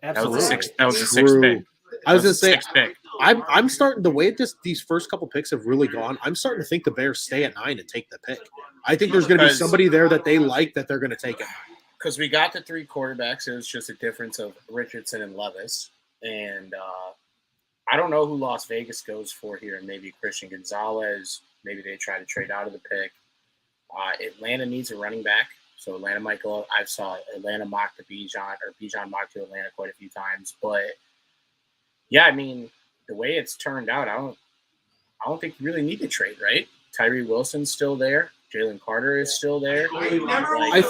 Absolutely. That was the sixth pick. I was going to say, Sixth pick. I'm starting the way these first couple picks have really gone. I'm starting to think the Bears stay at 9 and take the pick. I think there's going to be somebody there that they like that they're going to take it. Because we got the 3 quarterbacks. It was just a difference of Richardson and Levis. And I don't know who Las Vegas goes for here. Maybe Christian Gonzalez. Maybe they try to trade out of the pick. Atlanta needs a running back. So Atlanta might go. I saw Atlanta mock to Bdon, or Bdon mocked to Atlanta quite a few times. But yeah, I mean, the way it's turned out, I don't think you really need to trade, right? Tyree Wilson's still there. Jalen Carter is still there. I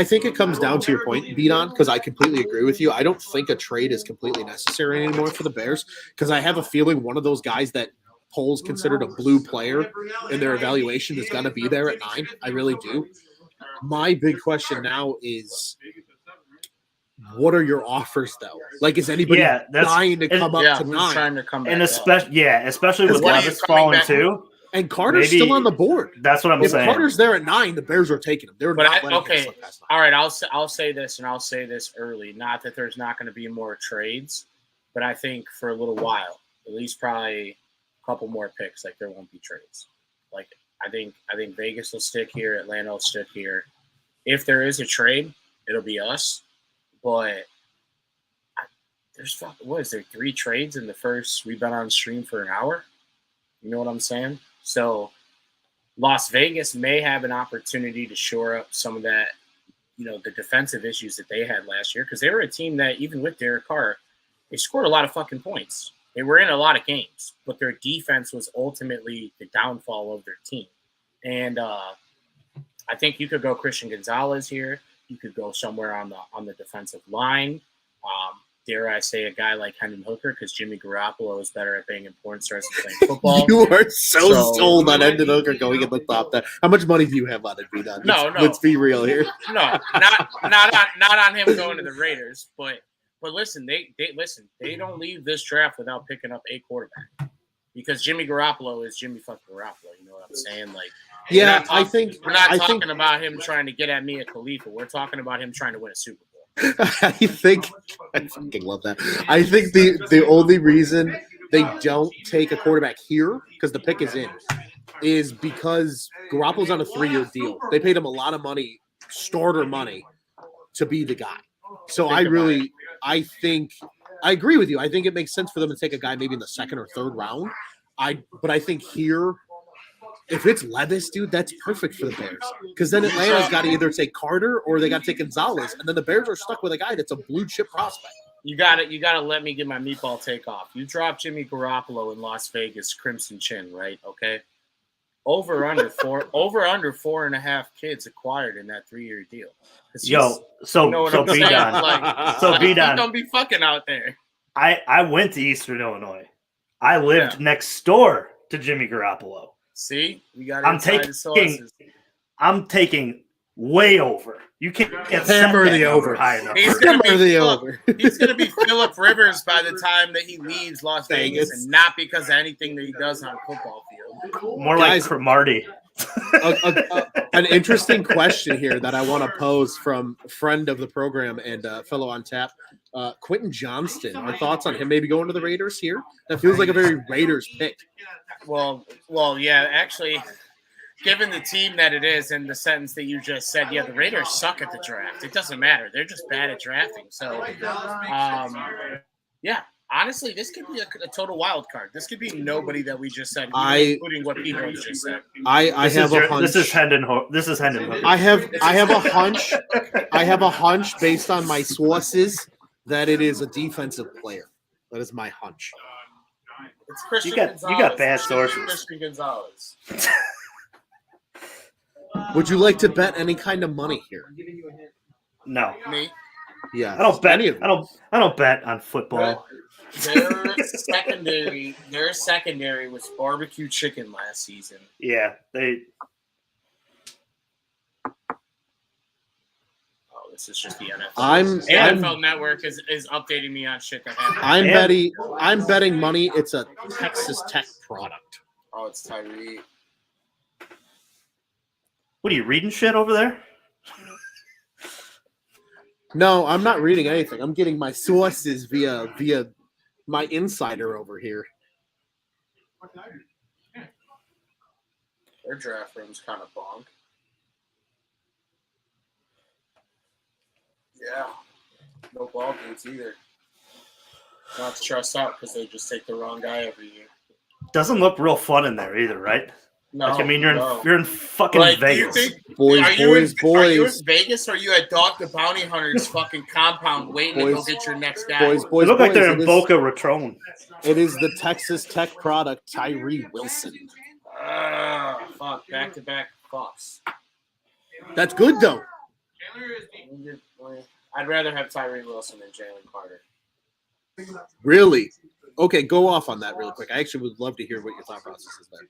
think it comes down to your point, Bdon, because I completely agree with you. I don't think a trade is completely necessary anymore for the Bears because I have a feeling one of those guys that polls considered a blue player in their evaluation is going to be there at 9. I really do. My big question now is, what are your offers though? Like, is anybody dying to come up to 9? Trying to come back and especially with Levis falling too. And Carter's still on the board. That's what I'm saying. If Carter's there at 9, the Bears are taking him. They're not letting him slip past 9. All right, I'll say this, and I'll say this early. Not that there's not going to be more trades, but I think for a little while, at least probably a couple more picks, like there won't be trades. Like I think Vegas will stick here, Atlanta will stick here. If there is a trade, it'll be us. But there's 3 trades in the first? We've been on stream for an hour. You know what I'm saying? So Las Vegas may have an opportunity to shore up some of that, the defensive issues that they had last year, because they were a team that, even with Derek Carr, they scored a lot of fucking points. They were in a lot of games, but their defense was ultimately the downfall of their team. And I think you could go Christian Gonzalez here. You could go somewhere on the defensive line. Dare I say a guy like Hendon Hooker, because Jimmy Garoppolo is better at banging porn stars than playing football. You are so sold on Hendon Hooker going in the top 10. How much money do you have on it, Bdon? Let's be real here. No, not on him going to the Raiders. But listen, they don't leave this draft without picking up a quarterback, because Jimmy Garoppolo is Jimmy fucking Garoppolo. You know what I'm saying? Like, yeah, we're not talking about him trying to get at Mia Khalifa. We're talking about him trying to win a Super Bowl. I fucking love that. I think the only reason they don't take a quarterback here, because the pick is in, is because Garoppolo's on a 3-year deal. They paid him a lot of money, starter money, to be the guy. So I think I agree with you. I think it makes sense for them to take a guy maybe in the 2nd or 3rd round. But I think here, if it's Levis, dude, that's perfect for the Bears. Because then Atlanta's got to either take Carter or they got to take Gonzalez, and then the Bears are stuck with a guy that's a blue chip prospect. You gotta let me get my meatball take off. You drop Jimmy Garoppolo in Las Vegas, Crimson Chin, right? Okay. Over under 4.5 kids acquired in that 3-year deal. So Bdon, He don't be fucking out there. I went to Eastern Illinois. I lived next door to Jimmy Garoppolo. See, we got. I'm taking way over. You can't hammer the over high enough. He's gonna be Phillip Rivers by the time that he leaves Las Vegas, and not because of anything that he does on a football field. More like for Marty. An interesting question here that I want to pose from a friend of the program and fellow on tap, Quentin Johnston. Our thoughts on him maybe going to the Raiders here? That feels like a very Raiders pick. Well, yeah, actually, given the team that it is and the sentence that you just said, yeah, the Raiders suck at the draft. It doesn't matter. They're just bad at drafting. So, yeah, honestly, this could be a total wild card. This could be nobody that we just said, including what Bdon just said. This is Hendon Hooker. I have a hunch. I have a hunch based on my sources that it is a defensive player. That is my hunch. It's Christian Gonzalez. You got bad sources. Christian Gonzalez. Would you like to bet any kind of money here? No. Me? Yeah. I don't bet. I don't bet on football. Their secondary was barbecue chicken last season. Yeah, they. Oh, this is just the NFL. NFL Network is updating me on shit that happened. I'm betting money. It's a Texas Tech product. Oh, it's Tyree. What are you reading shit over there? No, I'm not reading anything. I'm getting my sources via my insider over here. Their draft room's kind of bonk. Yeah. No ball games either. Not stressed out because they just take the wrong guy every year. Doesn't look real fun in there either, right? No, Like, I mean, you're in fucking like, Vegas. Do you think, Boys, are you boys, in, Are you in boys. Vegas or are you at Dog the Bounty Hunter's fucking compound waiting to go Boys. get your next guy? Boys, They boys, look like they're boys, in Boca Raton. It is the Texas Tech product, Tyree Wilson. Fuck, back-to-back fucks. That's good, though. I'd rather have Tyree Wilson than Jalen Carter. Really? Okay, go off on that really quick. I actually would love to hear what your thought process is there.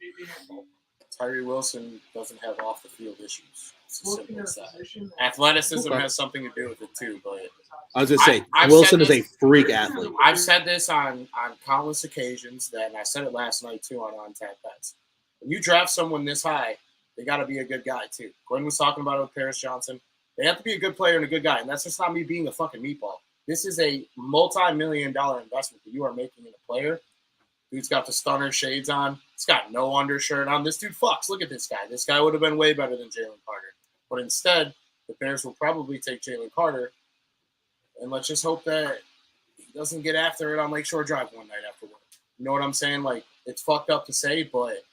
Tyree Wilson doesn't have off-the-field issues. It's as simple as that. Athleticism has something to do with it, too, but... I was going to say, I've Wilson said is a freak athlete. I've said this on countless occasions, and I said it last night, too, on Tap Bets. When you draft someone this high, they got to be a good guy, too. Glenn was talking about it with Paris Johnson. They have to be a good player and a good guy, and that's just not me being a fucking meatball. This is a multi-million-dollar investment that you are making in a player. Dude's got the stunner shades on. He's got no undershirt on. This dude fucks. Look at this guy. This guy would have been way better than Jalen Carter. But instead, the Bears will probably take Jalen Carter, and let's just hope that he doesn't get after it on Lakeshore Drive one night after work. You know what I'm saying? Like, it's fucked up to say, but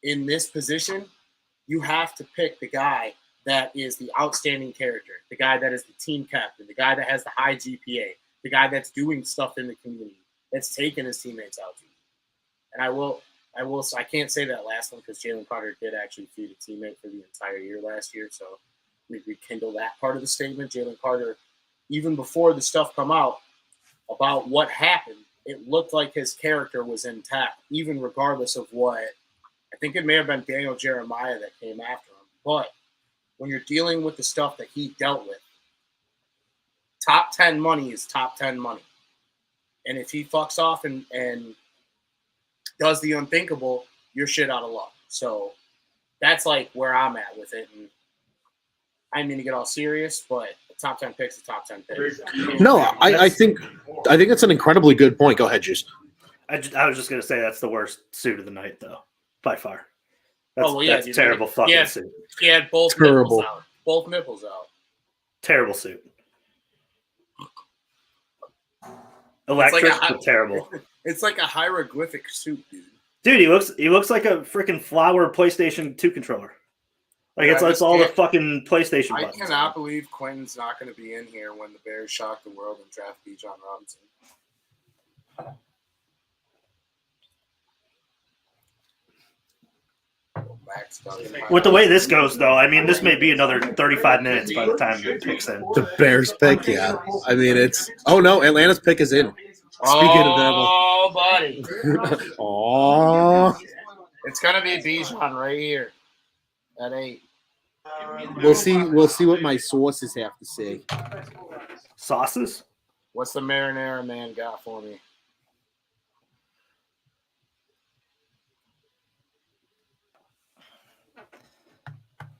in this position, you have to pick the guy that is the outstanding character, the guy that is the team captain, the guy that has the high GPA, the guy that's doing stuff in the community, that's taking his teammates out to you. And I can't say that last one because Jalen Carter did actually feed a teammate for the entire year last year, so we rekindle that part of the statement. Jalen Carter, even before the stuff come out about what happened, it looked like his character was intact, even regardless of what. I think it may have been Daniel Jeremiah that came after him, but when you're dealing with the stuff that he dealt with, top 10 money is top 10 money. And if he fucks off and does the unthinkable, you're shit out of luck. So that's like where I'm at with it. And I didn't mean to get all serious, but the top 10 picks, the top 10 picks. No, I think that's an incredibly good point. Go ahead, Juice. I was just going to say that's the worst suit of the night, though, by far. That's terrible fucking suit. He had both nipples out. Both nipples out. Terrible suit. Electric, but terrible. It's like a hieroglyphic suit, dude. Dude, he looks like a freaking flower PlayStation 2 controller. Like it's all the fucking PlayStation buttons. I cannot believe Quentin's not going to be in here when the Bears shock the world and draft Bdon Robinson. With the way this goes, though, I mean, this may be another 35 minutes by the time the pick's in. The Bears pick, yeah. I mean, it's – oh, no, Atlanta's pick is in. Speaking of that. Oh, buddy. Oh. It's going to be Bdon right here at 8. We'll see what my sources have to say. Sauces? What's the marinara man got for me?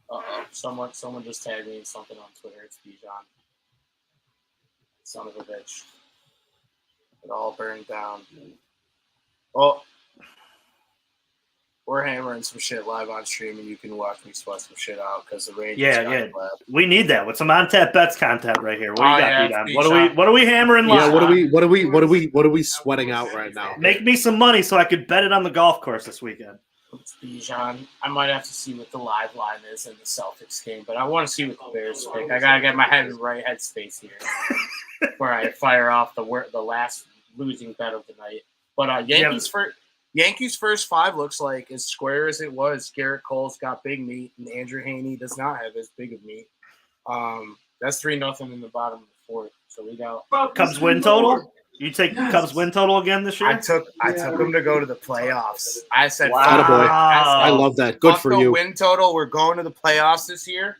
Uh-oh. Someone just tagged me in something on Twitter. It's Bdon. Son of a bitch. It all burned down. Well, we're hammering some shit live on stream, and you can watch me sweat some shit out because the Rangers yeah. We need that with some on tap bets content right here. What do you got, Bdon? What are we hammering live? Yeah, what are we sweating out right now? Make me some money so I could bet it on the golf course this weekend. It's Bdon. I might have to see what the live line is in the Celtics game, but I want to see what the Bears pick. I gotta get my head in the right headspace here before I fire off the last losing bet of the night. But Yankees first five looks like as square as it was. Garrett Cole's got big meat, and Andrew Haney does not have as big of meat. That's 3-0 in the bottom of the fourth. So we got Cubs win total. You take Cubs win total again this year? I took them to go to the playoffs. I said, wow. I love that. Good for you. Win total. We're going to the playoffs this year.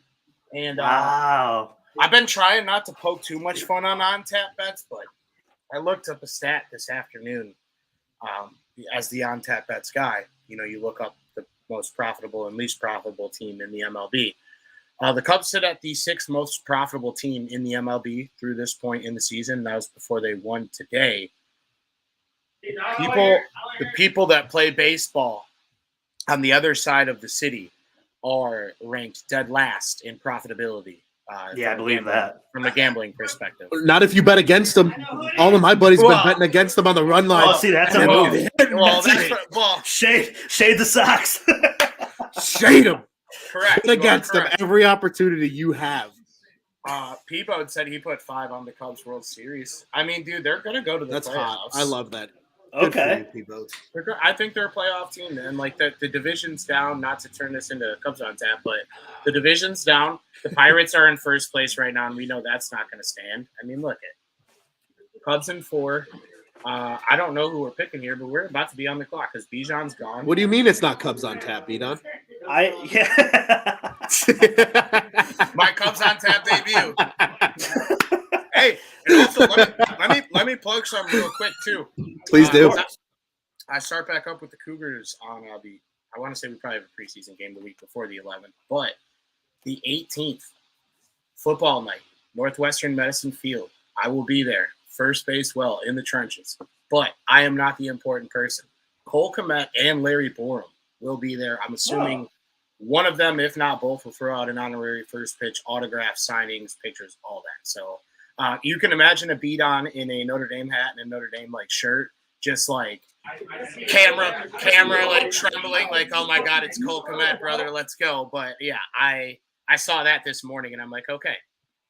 And wow. I've been trying not to poke too much fun on tap bets, but I looked up a stat this afternoon. As the on tap bets guy, you look up the most profitable and least profitable team in the MLB. The Cubs sit at the 6th most profitable team in the MLB through this point in the season. That was before they won today. the people that play baseball on the other side of the city are ranked dead last in profitability. Yeah, I believe that. From a gambling perspective. Not if you bet against them. All of my buddies been betting against them on the run line. Oh, see, that's And a then move. Shade the Sox. Shade them. Correct. Bet against them every opportunity you have. Bdon said he put 5 on the Cubs World Series. I mean, dude, they're gonna go to the That's playoffs. hot. I love that. Okay. I think they're a playoff team, and like the division's down. Not to turn this into Cubs on tap, but the division's down. The Pirates are in first place right now, and we know that's not going to stand. I mean, look at Cubs in 4. I don't know who we're picking here, but we're about to be on the clock because Bijan's gone. What do you mean it's not Cubs on tap, Bdon? My Cubs on tap debut. Hey, and also let me plug something real quick too. Please do. I start back up with the Cougars on I want to say we probably have a preseason game the week before the 11th, but the 18th, football night, Northwestern Medicine Field. I will be there, first base well, in the trenches. But I am not the important person. Cole Kmet and Larry Borum will be there. I'm assuming one of them, if not both, will throw out an honorary first pitch, autographs, signings, pictures, all that. So you can imagine a Bdon in a Notre Dame hat and a Notre Dame like shirt, just like camera like trembling, like, oh my God, it's Cole Kmet, brother, let's go. But yeah, I saw that this morning and I'm like, okay,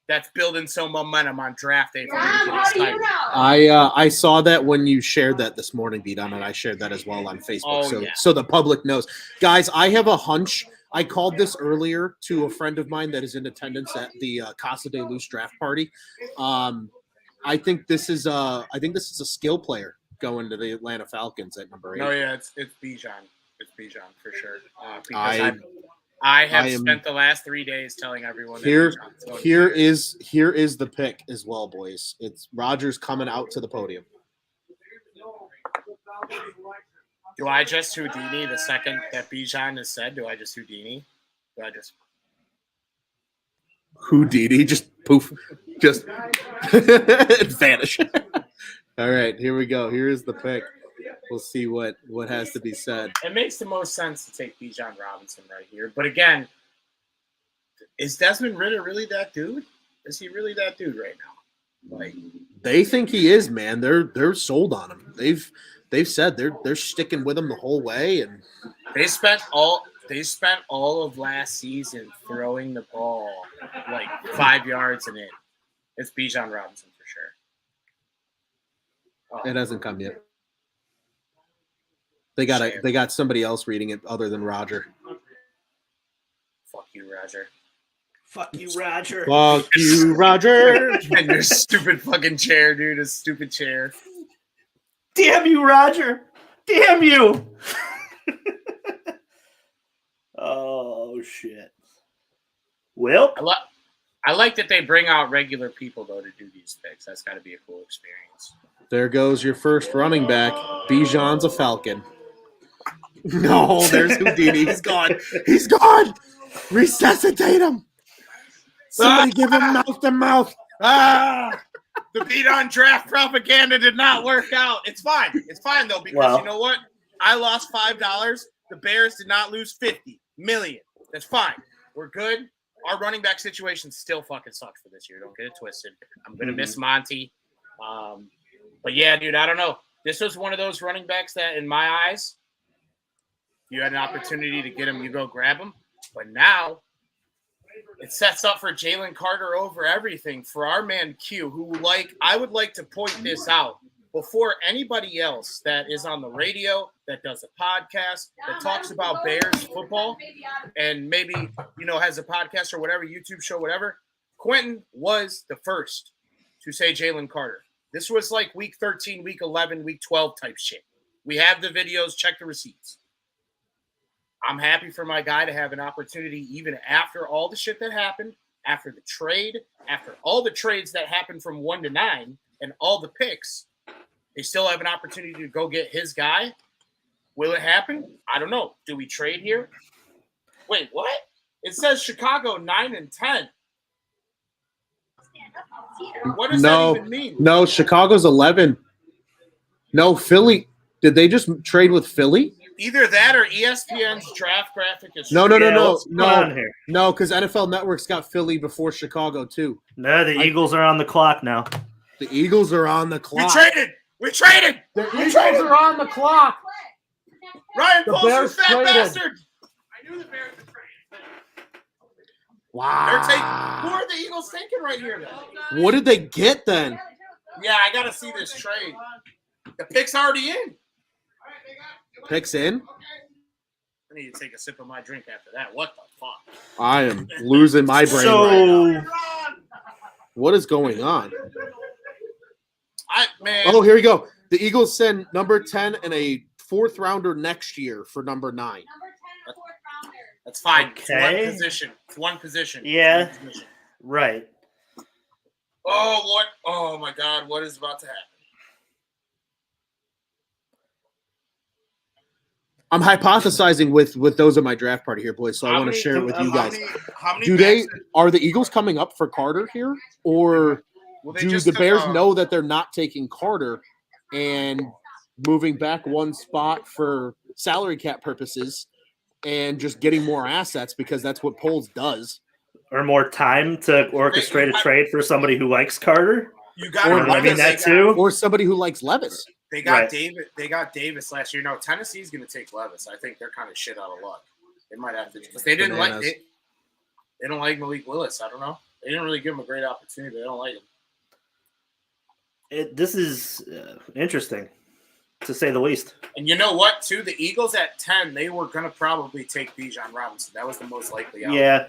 that's building some momentum on draft day. I saw that when you shared that this morning, Bdon, and I shared that as well on Facebook. So the public knows. Guys, I have a hunch. I called this earlier to a friend of mine that is in attendance at the Casa de Luz draft party. I think this is a skill player going to the Atlanta Falcons at number 8. Oh yeah, it's Bdon. It's Bdon for sure. Because I have spent the last 3 days telling everyone here is the pick as well, boys. It's Rodgers coming out to the podium. Do I just Houdini the second that Bdon has said? Do I just Houdini? Houdini? Just poof. Just vanish. All right, here we go. Here is the pick. We'll see what has to be said. It makes the most sense to take Bijan Robinson right here. But again, is Desmond Ridder really that dude? Is he really that dude right now? Like, they think he is, man. They're sold on him. They've said they're sticking with him the whole way, and they spent all of last season throwing the ball like 5 yards and in. It's Bijan Robinson for sure. It hasn't come yet. They got somebody else reading it other than Roger. Fuck you, Roger. Fuck you, Roger. Fuck you, Roger. And your stupid fucking chair, dude. A stupid chair. Damn you, Roger. Damn you. Oh, shit. Well, I like that they bring out regular people, though, to do these picks. That's got to be a cool experience. There goes your first running back. Bijan's a Falcon. No, there's Houdini. He's gone. He's gone. Resuscitate him. Somebody give him mouth to mouth. The Bdon draft propaganda did not work out. It's fine. It's fine, though, because you know what? I lost $5. The Bears did not lose $50 million. That's fine. We're good. Our running back situation still fucking sucks for this year. Don't get it twisted. I'm going to miss Monty. But, yeah, dude, I don't know. This was one of those running backs that, in my eyes, you had an opportunity to get him, you go grab him. But now it sets up for Jalen Carter over everything for our man Q, who, I would like to point this out before anybody else that is on the radio, that does a podcast, that talks about Bears football, and maybe, has a podcast or whatever, YouTube show, whatever. Quentin was the first to say Jalen Carter. This was like week 13, week 11, week 12 type shit. We have the videos, check the receipts. I'm happy for my guy to have an opportunity even after all the shit that happened, after the trade, after all the trades that happened from 1 to 9 and all the picks. They still have an opportunity to go get his guy. Will it happen? I don't know. Do we trade here? Wait, what? It says Chicago 9-10. What does that even mean? No, Chicago's 11. No, Philly. Did they just trade with Philly? Either that or ESPN's draft graphic is No, what's going on here? no, because NFL Network's got Philly before Chicago too. No, the Eagles are on the clock now. The Eagles are on the We clock. traded. The Eagles are on the clock. Ryan The Post, you Bears fat traded. bastard. I knew the Bears would trade. Who Wow. are the Eagles thinking right here? Then? What did they get then? Yeah, I gotta see this trade. The pick's already in. Picks in? I need to take a sip of my drink after that. What the fuck? I am losing my brain right now. So What is going on? Man. Oh, here we go. The Eagles send number 10 and a 4th rounder next year for number 9. That's fine. Okay. It's one position. It's one position. Yeah. It's one position. right. Oh, what? Oh, my God. What is about to happen? I'm hypothesizing with those in my draft party here, boys. So I want to share it with you guys. How many Are the Eagles coming up for Carter here, or do the Bears know that they're not taking Carter and moving back one spot for salary cap purposes and just getting more assets because that's what Poles does? Or more time to orchestrate a trade for somebody who likes Carter? You got Or I mean that too. Or somebody who likes Levis. They got Right. David. They got Davis last year. No, Tennessee's going to take Levis. I think they're kind of shit out of luck. They might have to because they didn't Bananas. they don't like Malik Willis. I don't know. They didn't really give him a great opportunity. They don't like him. This is interesting, to say the least. And you know what? Too, the Eagles at 10, they were going to probably take Bdon Robinson. That was the most likely outcome. Yeah.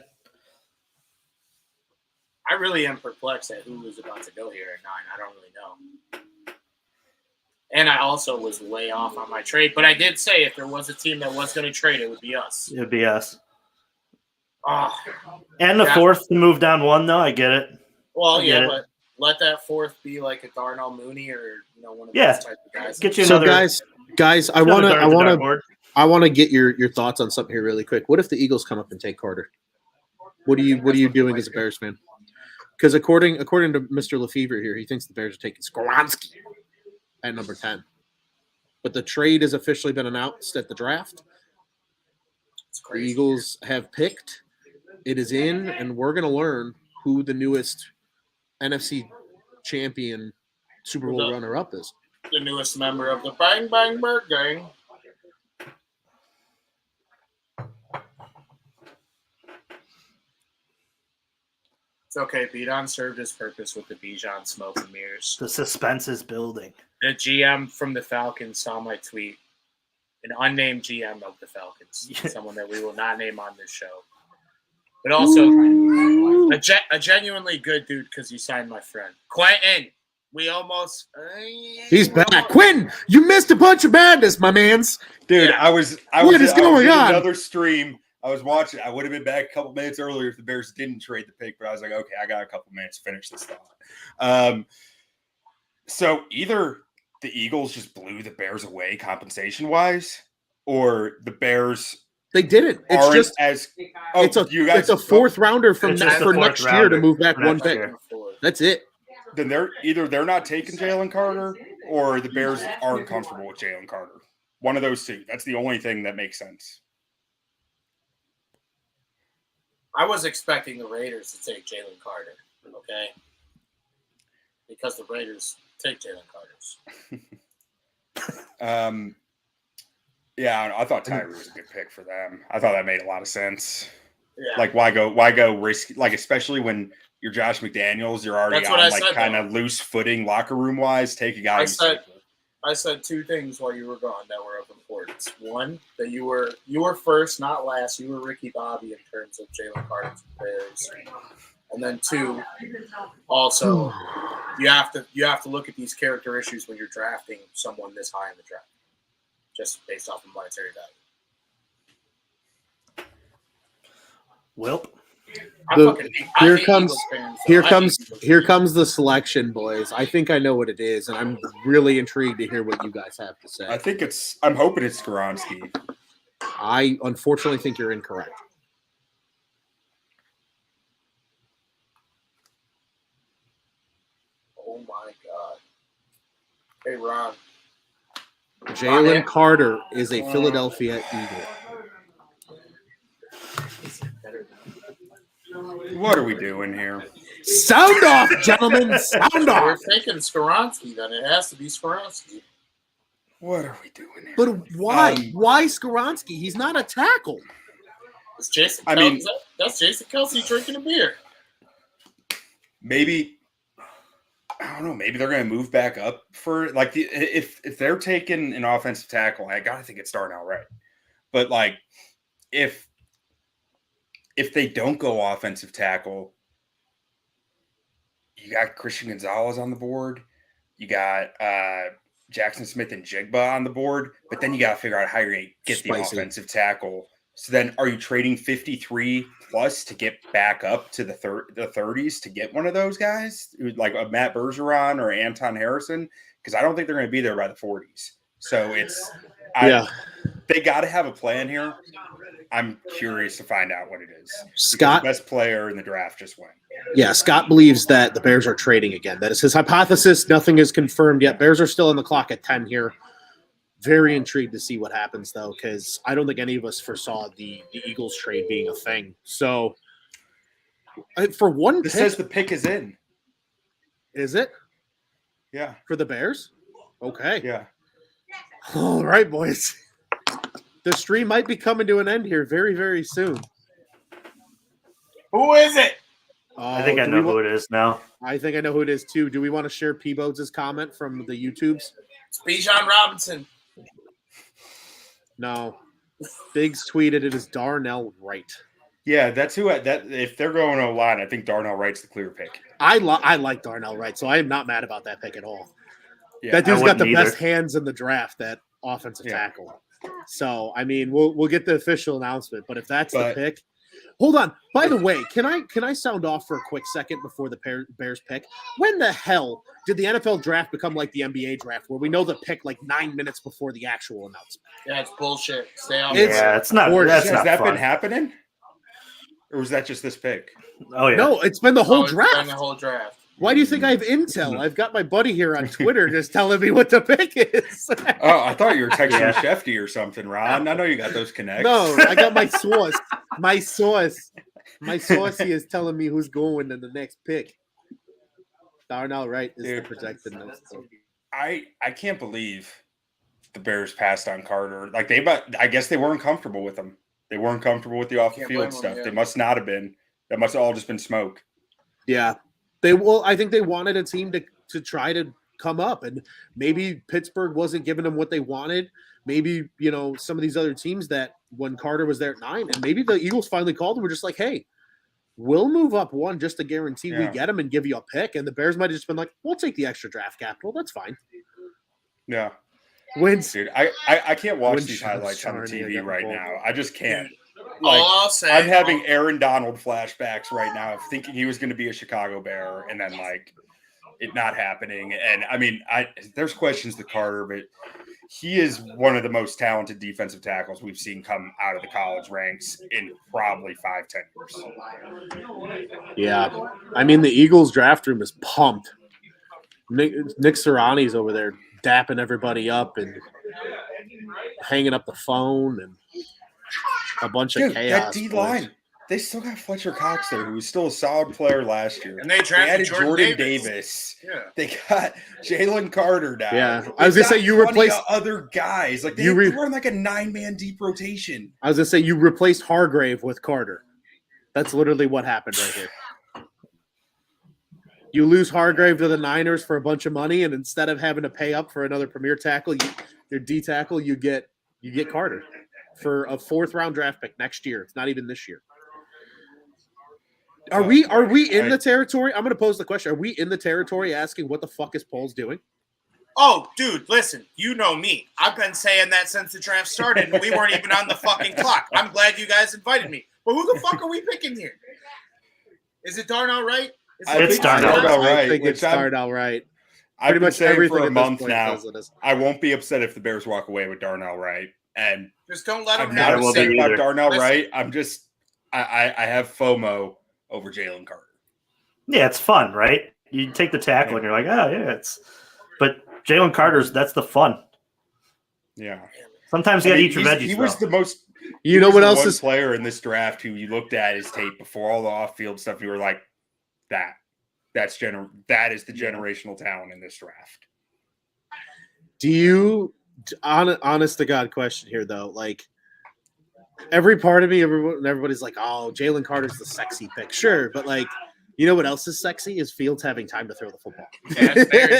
I really am perplexed at who was about to go here at 9. I don't really know. And I also was way off on my trade. But I did say if there was a team that was going to trade, it would be us. It'd be us. Oh, And the Yeah. 4th to move down 1, though. I get it. well, I get yeah, it. but let that 4th be like a Darnell Mooney or one of Yeah. those type of guys. Get you So another. guys, I another want dart to to dartboard. I want to get your thoughts on something here really quick. What if the Eagles come up and take Carter? What are you doing as a Bears fan? Because according to Mr. Lefevre here, he thinks the Bears are taking Skoronski at number 10. But the trade has officially been announced at the draft. It's The crazy. Eagles have picked. It is in, and we're going to learn who the newest NFC champion Super Bowl runner-up is. The newest member of the Bang Bang Bird Gang. It's okay. Bdon served his purpose with the Bijan smoke and mirrors. The suspense is building. The GM from the Falcons saw my tweet. An unnamed GM of the Falcons. Someone that we will not name on this show. But also a genuinely good dude because you signed my friend. Quentin. We almost... He's back. Quinn, you missed a bunch of madness, my mans. Dude, Yeah. I was What is going in on? another stream. I was watching. I would have been back a couple minutes earlier if the Bears didn't trade the pick, but I was like, okay, I got a couple minutes to finish this thought. So either the Eagles just blew the Bears away compensation-wise, or the Bears They didn't. It's aren't just as it's a you guys it's a 4th rounder from It's just for a 4th next year rounder to move back for one next pick. year. That's it. Then they're not taking Jalen Carter, or the Bears aren't comfortable with Jalen Carter. One of those two. That's the only thing that makes sense. I was expecting the Raiders to take Jalen Carter, okay? Because the Raiders take Jalen Carters. Yeah, I thought Tyree was a good pick for them. I thought that made a lot of sense. Yeah. Like, why go risk? Like, especially when you're Josh McDaniels, you're already That's what I on like said, kind of loose footing locker room wise. Take a guy. I said two things while you were gone that were of importance. One, that you were first, not last. You were Ricky Bobby in terms of Jalen Carter's Bears. And then two, also you have to look at these character issues when you're drafting someone this high in the draft, just based off of monetary value. Welp. Here comes the selection, boys. I think I know what it is, and I'm really intrigued to hear what you guys have to say. I'm hoping it's Skoronski. I unfortunately think you're incorrect. Oh my God. Hey Ron. Jalen Carter is a Philadelphia Eagle. What are we doing here? Sound off, gentlemen. Sound We're off. thinking Skoronski, then it has to be Skoronski. What are we doing here? But why? Why Skoronski? He's not a tackle. It's Jason. I mean- That's Jason Kelsey drinking a beer. Maybe I don't know. Maybe they're going to move back up for like if they're taking an offensive tackle. I gotta think it's Darnell Wright. But like if they don't go offensive tackle, you got Christian Gonzalez on the board. You got Jackson Smith and Jigba on the board. But then you got to figure out how you're going to get the offensive tackle. So then are you trading 53 plus to get back up to the 30s to get one of those guys like a Matt Bergeron or Anton Harrison? Because I don't think they're going to be there by the 40s. So they got to have a plan here. I'm curious to find out what it is. Scott, the best player in the draft just went. Yeah, Scott believes that the Bears are trading again. That is his hypothesis. Nothing is confirmed yet. Bears are still on the clock at 10 here. Very intrigued to see what happens, though, because I don't think any of us foresaw the Eagles trade being a thing. So, for one This pick, says the pick is in. is it? Yeah. For the Bears? Okay. Yeah. All right, boys. The stream might be coming to an end here very, very soon. Who is it? I think I know who it is now. I think I know who it is, too. Do we want to share Peebodes' comment from the YouTubes? It's Bijan Robinson. No. Biggs tweeted it is Darnell Wright. Yeah, that's who. If they're going to line, I think Darnell Wright's the clear pick. I like Darnell Wright, so I am not mad about that pick at all. Yeah, that dude's got the either. best hands in the draft, that offensive tackle. So, I mean, we'll get the official announcement, but if that's the pick. Hold on. By the way, can I sound off for a quick second before the Bears pick? When the hell did the NFL draft become like the NBA draft, where we know the pick like 9 minutes before the actual announcement? Yeah, it's bullshit. Stay on. It's not. That's Has not that fun. been happening? Or was that just this pick? Oh yeah. No, it's been the whole It's draft. been the whole draft. Why do you think I have intel? I've got my buddy here on Twitter just telling me what the pick is. Oh, I thought you were texting Yeah. Shefty or something, Ron. I know you got those connects. No, I got my source. My source here is telling me who's going in the next pick. Darnell Wright is the projected next pick. I can't believe the Bears passed on Carter. Like I guess they weren't comfortable with him. They weren't comfortable with the off the Can't field blame them, stuff. yeah. They must not have been. That must have all just been smoke. Yeah. I think they wanted a team to try to come up, and maybe Pittsburgh wasn't giving them what they wanted. Maybe, some of these other teams that when Carter was there at 9, and maybe the Eagles finally called and were just like, hey, we'll move up one just to guarantee we get him and give you a pick. And the Bears might have just been like, we'll take the extra draft capital. That's fine. Yeah. Wins. Dude, I can't watch When these Sean highlights on the Sarnia TV got right involved. now. I just can't. All I'll say, I'm having Aaron Donald flashbacks right now of thinking he was going to be a Chicago Bear and then it not happening. And I mean, there's questions to Carter, but he is one of the most talented defensive tackles we've seen come out of the college ranks in probably 5-10 years. Yeah. I mean, the Eagles draft room is pumped. Nick Sirianni's over there dapping everybody up and hanging up the phone and a bunch of Dude, chaos. that D line, they still got Fletcher Cox there, who was still a solid player last year. and they drafted added Jordan Davis. Davis. Yeah. They got Jalen Carter now. Yeah, I was gonna say you plenty replaced of other guys. Like they run like a 9-man deep rotation. I was gonna say you replaced Hargrave with Carter. That's literally what happened right here. You lose Hargrave to the Niners for a bunch of money, and instead of having to pay up for another premier tackle, your D tackle, you get Carter for a 4th-round draft pick next year. It's not even this year. Are we in the territory? I'm going to pose the question. Are we in the territory asking what the fuck is Poles doing? Oh, dude, listen, you know me. I've been saying that since the draft started, and we weren't even on the fucking clock. I'm glad you guys invited me. But who the fuck are we picking here? Is it Darnell Wright? It's Darnell Wright. I think it's Darnell Wright. I've been saying for a at this month point now, says it is. I won't be upset if the Bears walk away with Darnell Wright. And Just don't let him I'm have not a will be upset say. about either. Darnell Listen. Wright. I'm just I have FOMO over Jalen Carter. Yeah, it's fun, right? You take the tackle and you're like, oh yeah, but Jalen Carter's that's the fun. Yeah. Sometimes you got to eat your veggies. He was the most. You know what else one is player in this draft who you looked at his tape before all the off-field stuff. You were like, that is the generational talent in this draft. Do you, honest to God question here though, like every part of me, everybody's like, oh, Jalen Carter's the sexy pick. Sure, but like, you know what else is sexy is Fields having time to throw the football.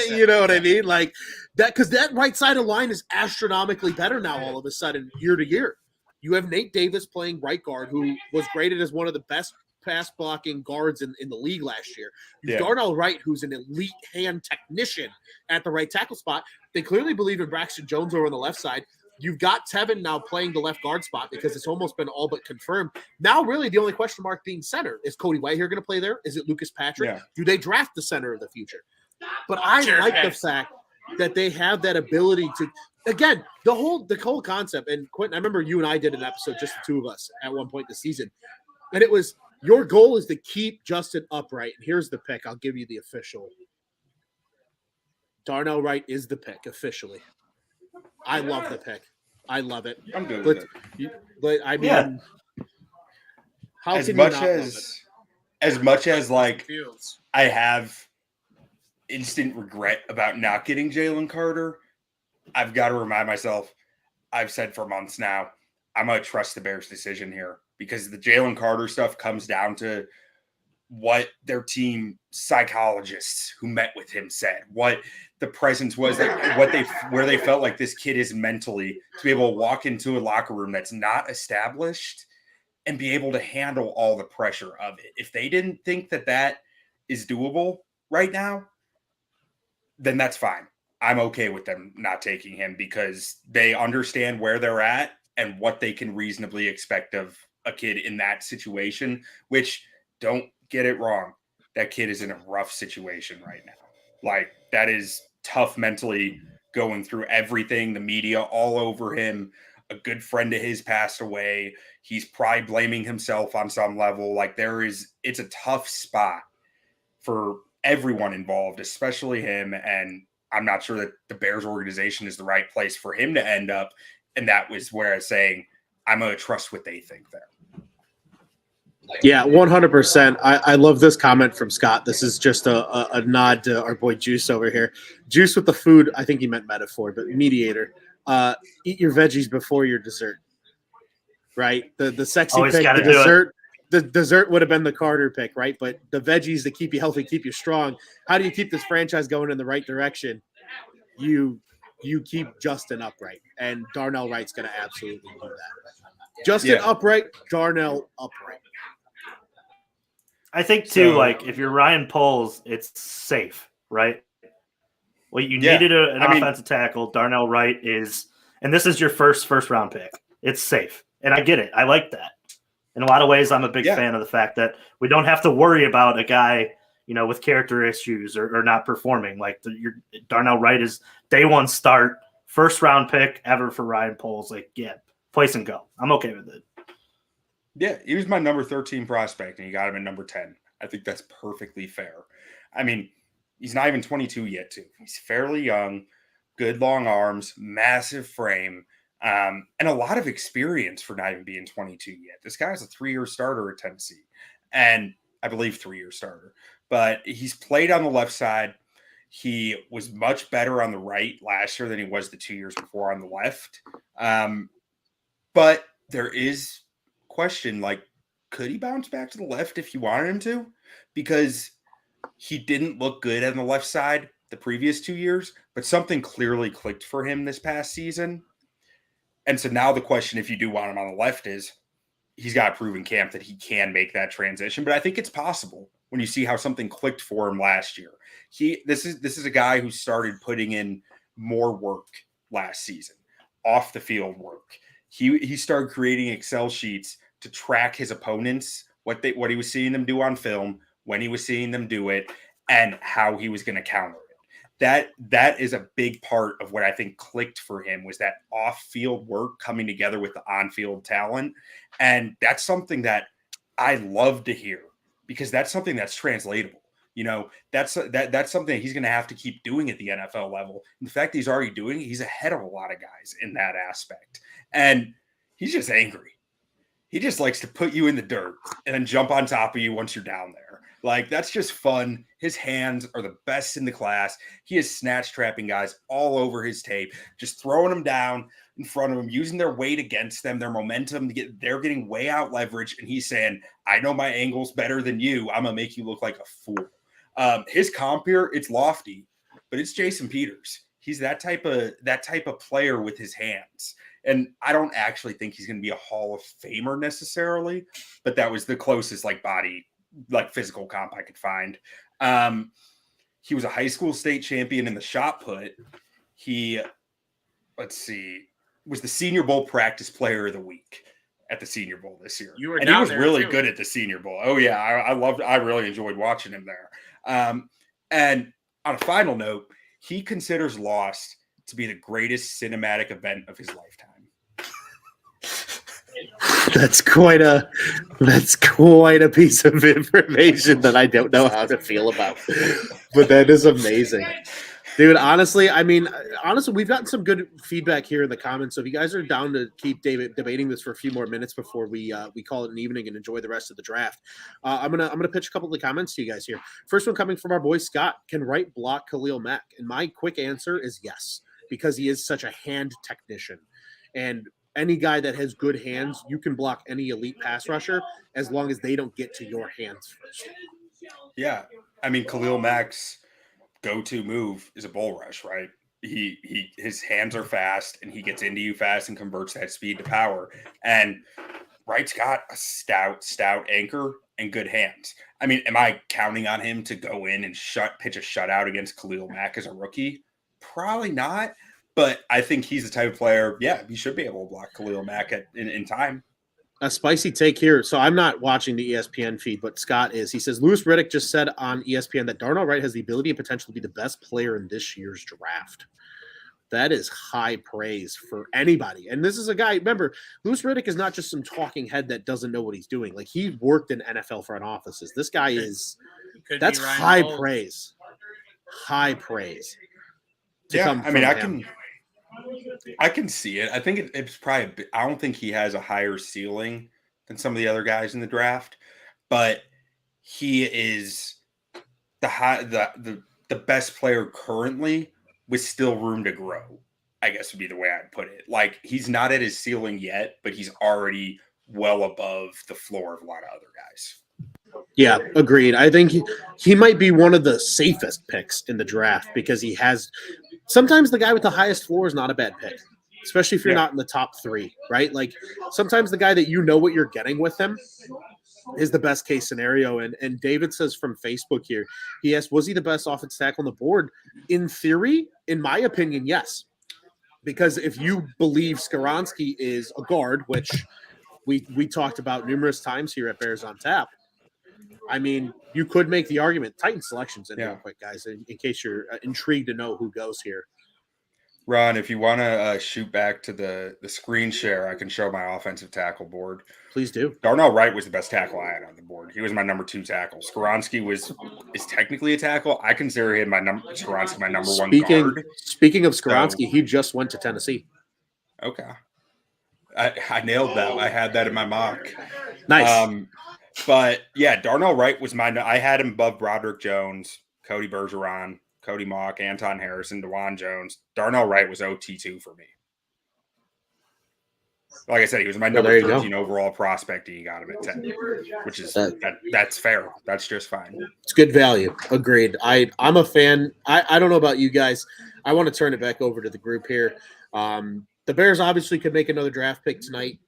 You know what I mean? Like that, because that right side of line is astronomically better now all of a sudden, year to year. You have Nate Davis playing right guard, who was graded as one of the best pass blocking guards in the league last year. You've Darnell Wright, who's an elite hand technician at the right tackle spot. They clearly believe in Braxton Jones over on the left side. You've got Tevin now playing the left guard spot because it's almost been all but confirmed. Now, really, the only question mark being center. Is Cody Whitehair going to play there? Is it Lucas Patrick? Yeah. Do they draft the center of the future? But I like the fact that they have that ability to, again, the whole concept. And Quentin, I remember you and I did an episode, just the two of us, at one point this season. And it was, your goal is to keep Justin upright. And here's the pick. I'll give you the official. Darnell Wright is the pick officially. I love the pick. I love it. I'm good with it. But I mean, how as can much you not love it? As much as like I have instant regret about not getting Jalen Carter, I've got to remind myself, I've said for months now, I'm going to trust the Bears' decision here because the Jalen Carter stuff comes down to what their team psychologists who met with him said, what the presence was, where they felt like this kid is mentally to be able to walk into a locker room that's not established and be able to handle all the pressure of it. If they didn't think that is doable right now, then that's fine. I'm okay with them not taking him because they understand where they're at and what they can reasonably expect of a kid in that situation, which, don't get it wrong, that kid is in a rough situation right now. Like, that is tough mentally, going through everything, the media all over him. A good friend of his passed away. He's probably blaming himself on some level. Like, it's a tough spot for everyone involved, especially him. And I'm not sure that the Bears organization is the right place for him to end up. And that was where I was saying, I'm going to trust what they think there. Yeah, 100%. I love this comment from Scott. This is just a nod to our boy Juice over here. Juice with the food, I think he meant metaphor, but mediator. Eat your veggies before your dessert. Right? The sexy Always pick, gotta the do dessert. The dessert would have been the Carter pick, right? But the veggies to keep you healthy, keep you strong. How do you keep this franchise going in the right direction? You keep Justin upright, and Darnell Wright's going to absolutely do that. Justin upright, Darnell upright. I think too, like if you're Ryan Poles, it's safe, right? Well, you needed an offensive tackle. Darnell Wright is, and this is your first round pick. It's safe, and I get it. I like that. In a lot of ways, I'm a big fan of the fact that we don't have to worry about a guy, with character issues or not performing. Like your Darnell Wright is day one start, first round pick ever for Ryan Poles. Like, place and go. I'm okay with it. Yeah, he was my number 13 prospect, and you got him at number 10. I think that's perfectly fair. I mean, he's not even 22 yet, too. He's fairly young, good long arms, massive frame, and a lot of experience for not even being 22 yet. This guy's a 3-year starter at Tennessee, and I believe 3-year starter. But he's played on the left side. He was much better on the right last year than he was the 2 years before on the left. But there is question, like, could he bounce back to the left if you wanted him to? Because he didn't look good on the left side the previous 2 years, but something clearly clicked for him this past season. And so now the question, if you do want him on the left, is he's got a proven camp that he can make that transition. But I think it's possible when you see how something clicked for him last year. This is a guy who started putting in more work last season, off the field work. He started creating Excel sheets to track his opponents, what he was seeing them do on film, when he was seeing them do it, and how he was going to counter it. That is a big part of what I think clicked for him, was that off-field work coming together with the on-field talent. And that's something that I love to hear, because that's something that's translatable. That's something he's going to have to keep doing at the NFL level. In fact, he's already doing it. He's ahead of a lot of guys in that aspect. And he's just angry. He just likes to put you in the dirt and then jump on top of you once you're down there. Like, that's just fun. His hands are the best in the class. He is snatch trapping guys all over his tape, just throwing them down in front of him, using their weight against them, their momentum they're getting way out leverage. And he's saying, I know my angle's better than you. I'm going to make you look like a fool. His comp here, it's lofty, but it's Jason Peters. He's that type of player with his hands. And I don't actually think he's going to be a Hall of Famer necessarily, but that was the closest physical comp I could find. He was a high school state champion in the shot put. He, was the Senior Bowl practice player of the week at the Senior Bowl this year. He was really good at the Senior Bowl. Oh yeah. I really enjoyed watching him there. And on a final note, he considers Lost to be the greatest cinematic event of his lifetime. That's quite a piece of information that I don't know how to feel about. But that is amazing. Dude, honestly, we've gotten some good feedback here in the comments. So if you guys are down to keep debating this for a few more minutes before we call it an evening and enjoy the rest of the draft, I'm gonna pitch a couple of the comments to you guys here. First one coming from our boy Scott: can Wright block Khalil Mack? And my quick answer is yes, because he is such a hand technician, and any guy that has good hands, you can block any elite pass rusher as long as they don't get to your hands first. Yeah, Khalil Mack's go-to move is a bull rush, right? His hands are fast and he gets into you fast and converts that speed to power. And Wright's got a stout anchor and good hands. Am I counting on him to go in and pitch a shutout against Khalil Mack as a rookie? Probably not. But I think he's the type of player, he should be able to block Khalil Mack in time. A spicy take here. So I'm not watching the ESPN feed, but Scott is. He says, Louis Riddick just said on ESPN that Darnell Wright has the ability and potential to be the best player in this year's draft. That is high praise for anybody. And this is a guy, remember, Louis Riddick is not just some talking head that doesn't know what he's doing. Like, he worked in NFL front offices. This guy that's high praise. High praise. I can see it. I think it's probably. I don't think he has a higher ceiling than some of the other guys in the draft, but he is the best player currently with still room to grow. I guess would be the way I'd put it. Like, he's not at his ceiling yet, but he's already well above the floor of a lot of other guys. Yeah, agreed. I think he might be one of the safest picks in the draft because he has. Sometimes the guy with the highest floor is not a bad pick, especially if you're not in the top 3, right? Like, sometimes the guy that you know what you're getting with him is the best case scenario. And David says from Facebook here, he asked, was he the best offensive tackle on the board? In theory, in my opinion, yes. Because if you believe Skoronski is a guard, which we talked about numerous times here at Bears on Tap, you could make the argument. Titan selections in real quick, guys, in case you're intrigued to know who goes here. Ron, if you want to shoot back to the screen share, I can show my offensive tackle board. Please do. Darnell Wright was the best tackle I had on the board. He was my number 2 tackle. Skoronski is technically a tackle. I consider him Skoronski my number 1 guard. Speaking of Skoronski, he just went to Tennessee. Okay. I nailed that. I had that in my mock. Nice. But yeah, Darnell Wright was I had him above Broderick Jones, Cody Bergeron, Cody Mock, Anton Harrison, DeJuan Jones. Darnell Wright was OT2 for me. Like I said, he was my number 13 overall prospect, and you got him at 10, which is that's fair. That's just fine. It's good value. Agreed. I'm a fan. I don't know about you guys. I want to turn it back over to the group here. The Bears obviously could make another draft pick tonight.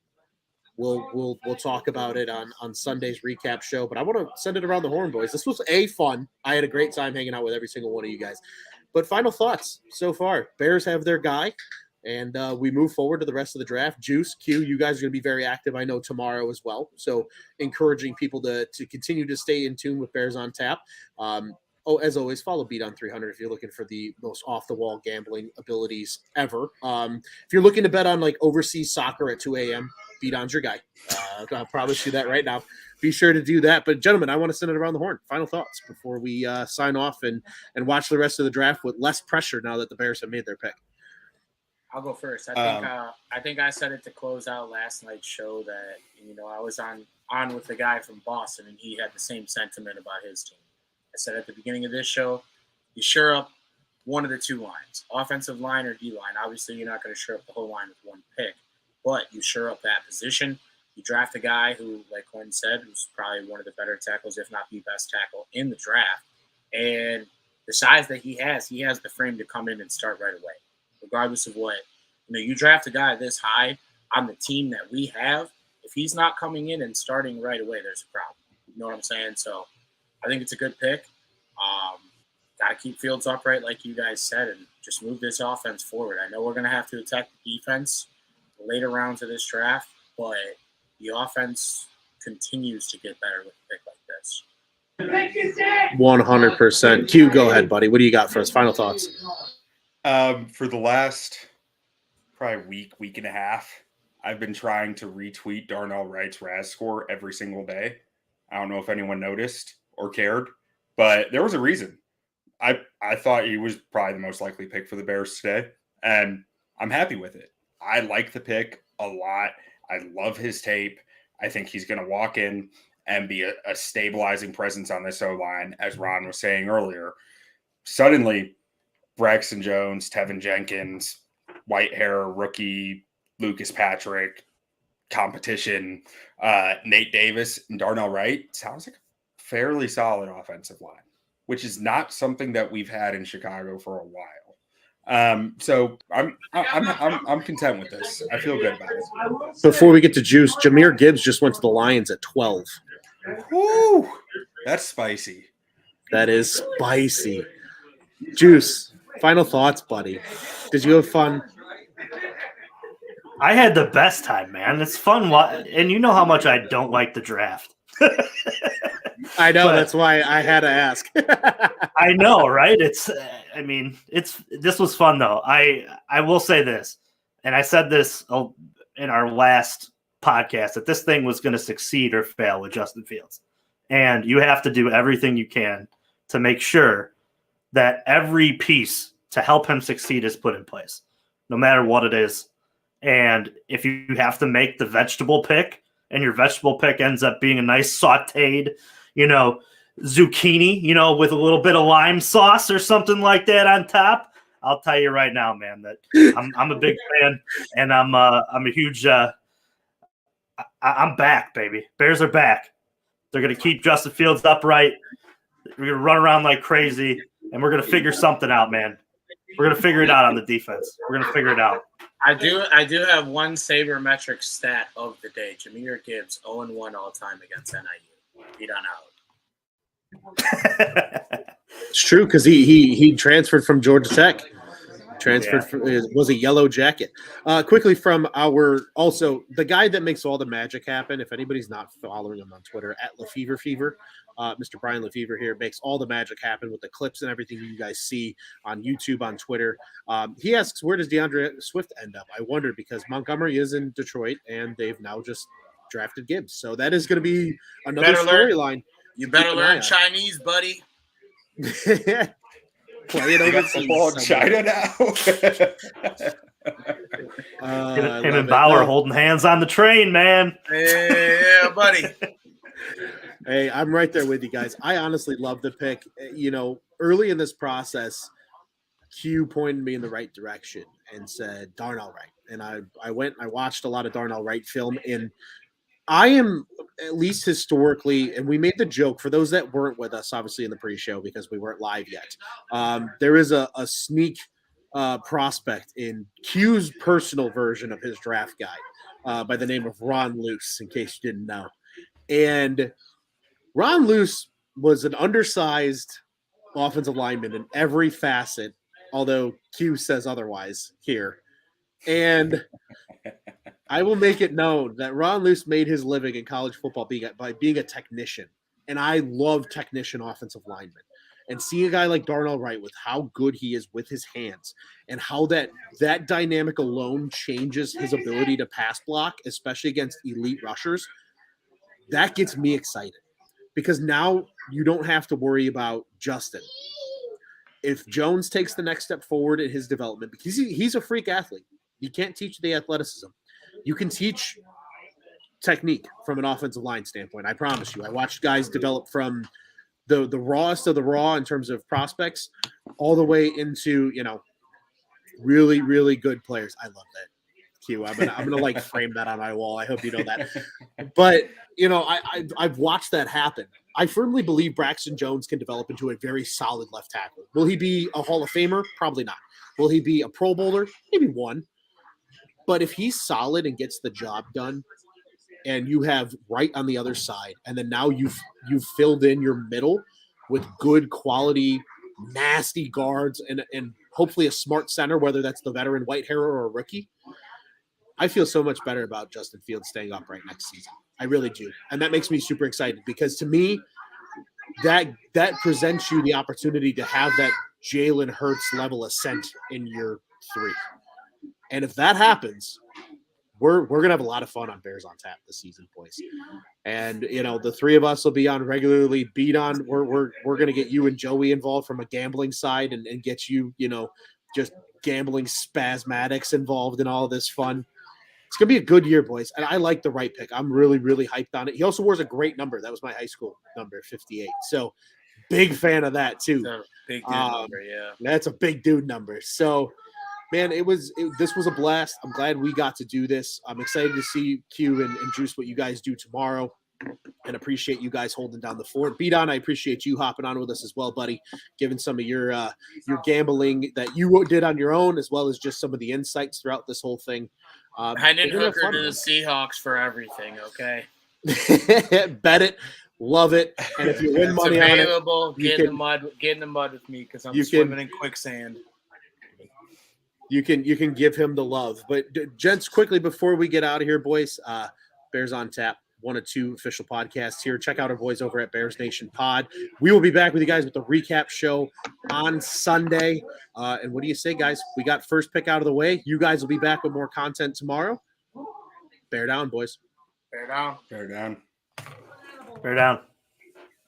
We'll talk about it on Sunday's recap show, but I want to send it around the horn, boys. This was fun. I had a great time hanging out with every single one of you guys. But final thoughts so far. Bears have their guy, and we move forward to the rest of the draft. Juice, Q, you guys are going to be very active, I know, tomorrow as well. So encouraging people to continue to stay in tune with Bears on Tap. As always, follow Bdon 300 if you're looking for the most off-the-wall gambling abilities ever. If you're looking to bet on like overseas soccer at 2 a.m., Bdon's your guy. I'll promise you that right now. Be sure to do that. But gentlemen, I want to send it around the horn. Final thoughts before we sign off and watch the rest of the draft with less pressure now that the Bears have made their pick. I'll go first. I think I said it to close out last night's show that I was on with the guy from Boston, and he had the same sentiment about his team. I said at the beginning of this show, you shore up one of the two lines, offensive line or D line. Obviously, you're not going to shore up the whole line with one pick, but you shore up that position. You draft a guy who, like Quinn said, was probably one of the better tackles, if not the best tackle in the draft. And the size that he has the frame to come in and start right away. Regardless of what, you draft a guy this high on the team that we have, if he's not coming in and starting right away, there's a problem. You know what I'm saying? So I think it's a good pick. Got to keep Fields upright, like you guys said, and just move this offense forward. I know we're going to have to attack the defense later rounds of this draft, but the offense continues to get better with a pick like this. 100%. Q, go ahead, buddy. What do you got for us? Final thoughts. For the last probably week and a half, I've been trying to retweet Darnell Wright's RAS score every single day. I don't know if anyone noticed or cared, but there was a reason. I thought he was probably the most likely pick for the Bears today, and I'm happy with it. I like the pick a lot. I love his tape. I think he's going to walk in and be a stabilizing presence on this O-line, as Ron was saying earlier. Suddenly, Braxton Jones, Tevin Jenkins, white hair rookie, Lucas Patrick, competition, Nate Davis, and Darnell Wright sounds like a fairly solid offensive line, which is not something that we've had in Chicago for a while. So I'm content with this. I feel good about it. Before we get to Juice, Jahmyr Gibbs just went to the Lions at 12. Woo! That's spicy. That is spicy. Juice, final thoughts, buddy. Did you have fun? I had the best time, man. It's fun. And you know how much I don't like the draft. I know. That's why I had to ask. I know, right? This was fun, though. I will say this, and I said this in our last podcast, that this thing was going to succeed or fail with Justin Fields. And you have to do everything you can to make sure that every piece to help him succeed is put in place, no matter what it is. And if you have to make the vegetable pick, and your vegetable pick ends up being a nice sauteed, zucchini, with a little bit of lime sauce or something like that on top, I'll tell you right now, man, that I'm a big fan, and I'm a huge. I'm back, baby. Bears are back. They're gonna keep Justin Fields upright. We're gonna run around like crazy, and we're gonna figure something out, man. We're gonna figure it out on the defense. We're gonna figure it out. I do have one sabermetric stat of the day. Jahmyr Gibbs 0-1 all time against NIU. Bdon out. It's true, because he transferred from Georgia Tech. Was a Yellow Jacket. Quickly from the guy that makes all the magic happen. If anybody's not following him on Twitter, at LeFever, Mr. Brian LeFever here makes all the magic happen with the clips and everything you guys see on YouTube, on Twitter. He asks, where does DeAndre Swift end up? I wonder, because Montgomery is in Detroit and they've now just drafted Gibbs. So that is going to be another storyline. You better learn Chinese, buddy. Play it overseas. China now. Him and Bauer holding hands on the train, man. Yeah, buddy. Hey, I'm right there with you guys. I honestly love the pick. Early in this process, Q pointed me in the right direction and said Darnell Wright. And I went and I watched a lot of Darnell Wright film, and I am, at least historically, and we made the joke for those that weren't with us, obviously, in the pre-show because we weren't live yet. There is a sneak prospect in Q's personal version of his draft guide by the name of Ron Luce, in case you didn't know. And Ron Luce was an undersized offensive lineman in every facet, although Q says otherwise here. And I will make it known that Ron Luce made his living in college football by being a technician. And I love technician offensive linemen. and see a guy like Darnell Wright with how good he is with his hands and how that dynamic alone changes his ability to pass block, especially against elite rushers, that gets me excited because now you don't have to worry about Justin. If Jones takes the next step forward in his development, because he's a freak athlete, you can't teach the athleticism. You can teach technique from an offensive line standpoint. I promise you. I watched guys develop from the rawest of the raw in terms of prospects all the way into, really, really good players. I love that. Q. I'm gonna like frame that on my wall. I hope you know that. But I've watched that happen. I firmly believe Braxton Jones can develop into a very solid left tackle. Will he be a Hall of Famer? Probably not. Will he be a Pro Bowler? Maybe one. But if he's solid and gets the job done, and you have Wright on the other side, and then now you've filled in your middle with good quality, nasty guards, and hopefully a smart center, whether that's the veteran Whitehair or a rookie. I feel so much better about Justin Fields staying upright next season. I really do. And that makes me super excited because to me, that presents you the opportunity to have that Jalen Hurts level ascent in year 3. And if that happens, we're going to have a lot of fun on Bears on Tap this season, boys. And, the three of us will be on regularly. Bdon, we're going to get you and Joey involved from a gambling side and get you, just gambling spasmatics involved in all this fun. It's going to be a good year, boys. And I like the right pick. I'm really, really hyped on it. He also wears a great number. That was my high school number, 58. So big fan of that, too. Big dude number, yeah. That's a big dude number. So, man, this was a blast. I'm glad we got to do this. I'm excited to see Q and Juice what you guys do tomorrow, and appreciate you guys holding down the fort. Bdon, I appreciate you hopping on with us as well, buddy, giving some of your gambling that you did on your own, as well as just some of the insights throughout this whole thing. Hendon Hooker to the Seahawks for everything, okay? Bet it. Love it. And if you win money on it, get in the mud with me because I'm swimming in quicksand. You can give him the love. But gents, quickly before we get out of here, boys, Bears on Tap, 1 of 2 official podcasts here. Check out our boys over at Bears Nation Pod. We will be back with you guys with the recap show on Sunday. And what do you say, guys? We got first pick out of the way. You guys will be back with more content tomorrow. Bear down, boys. Bear down. Bear down. Bear down.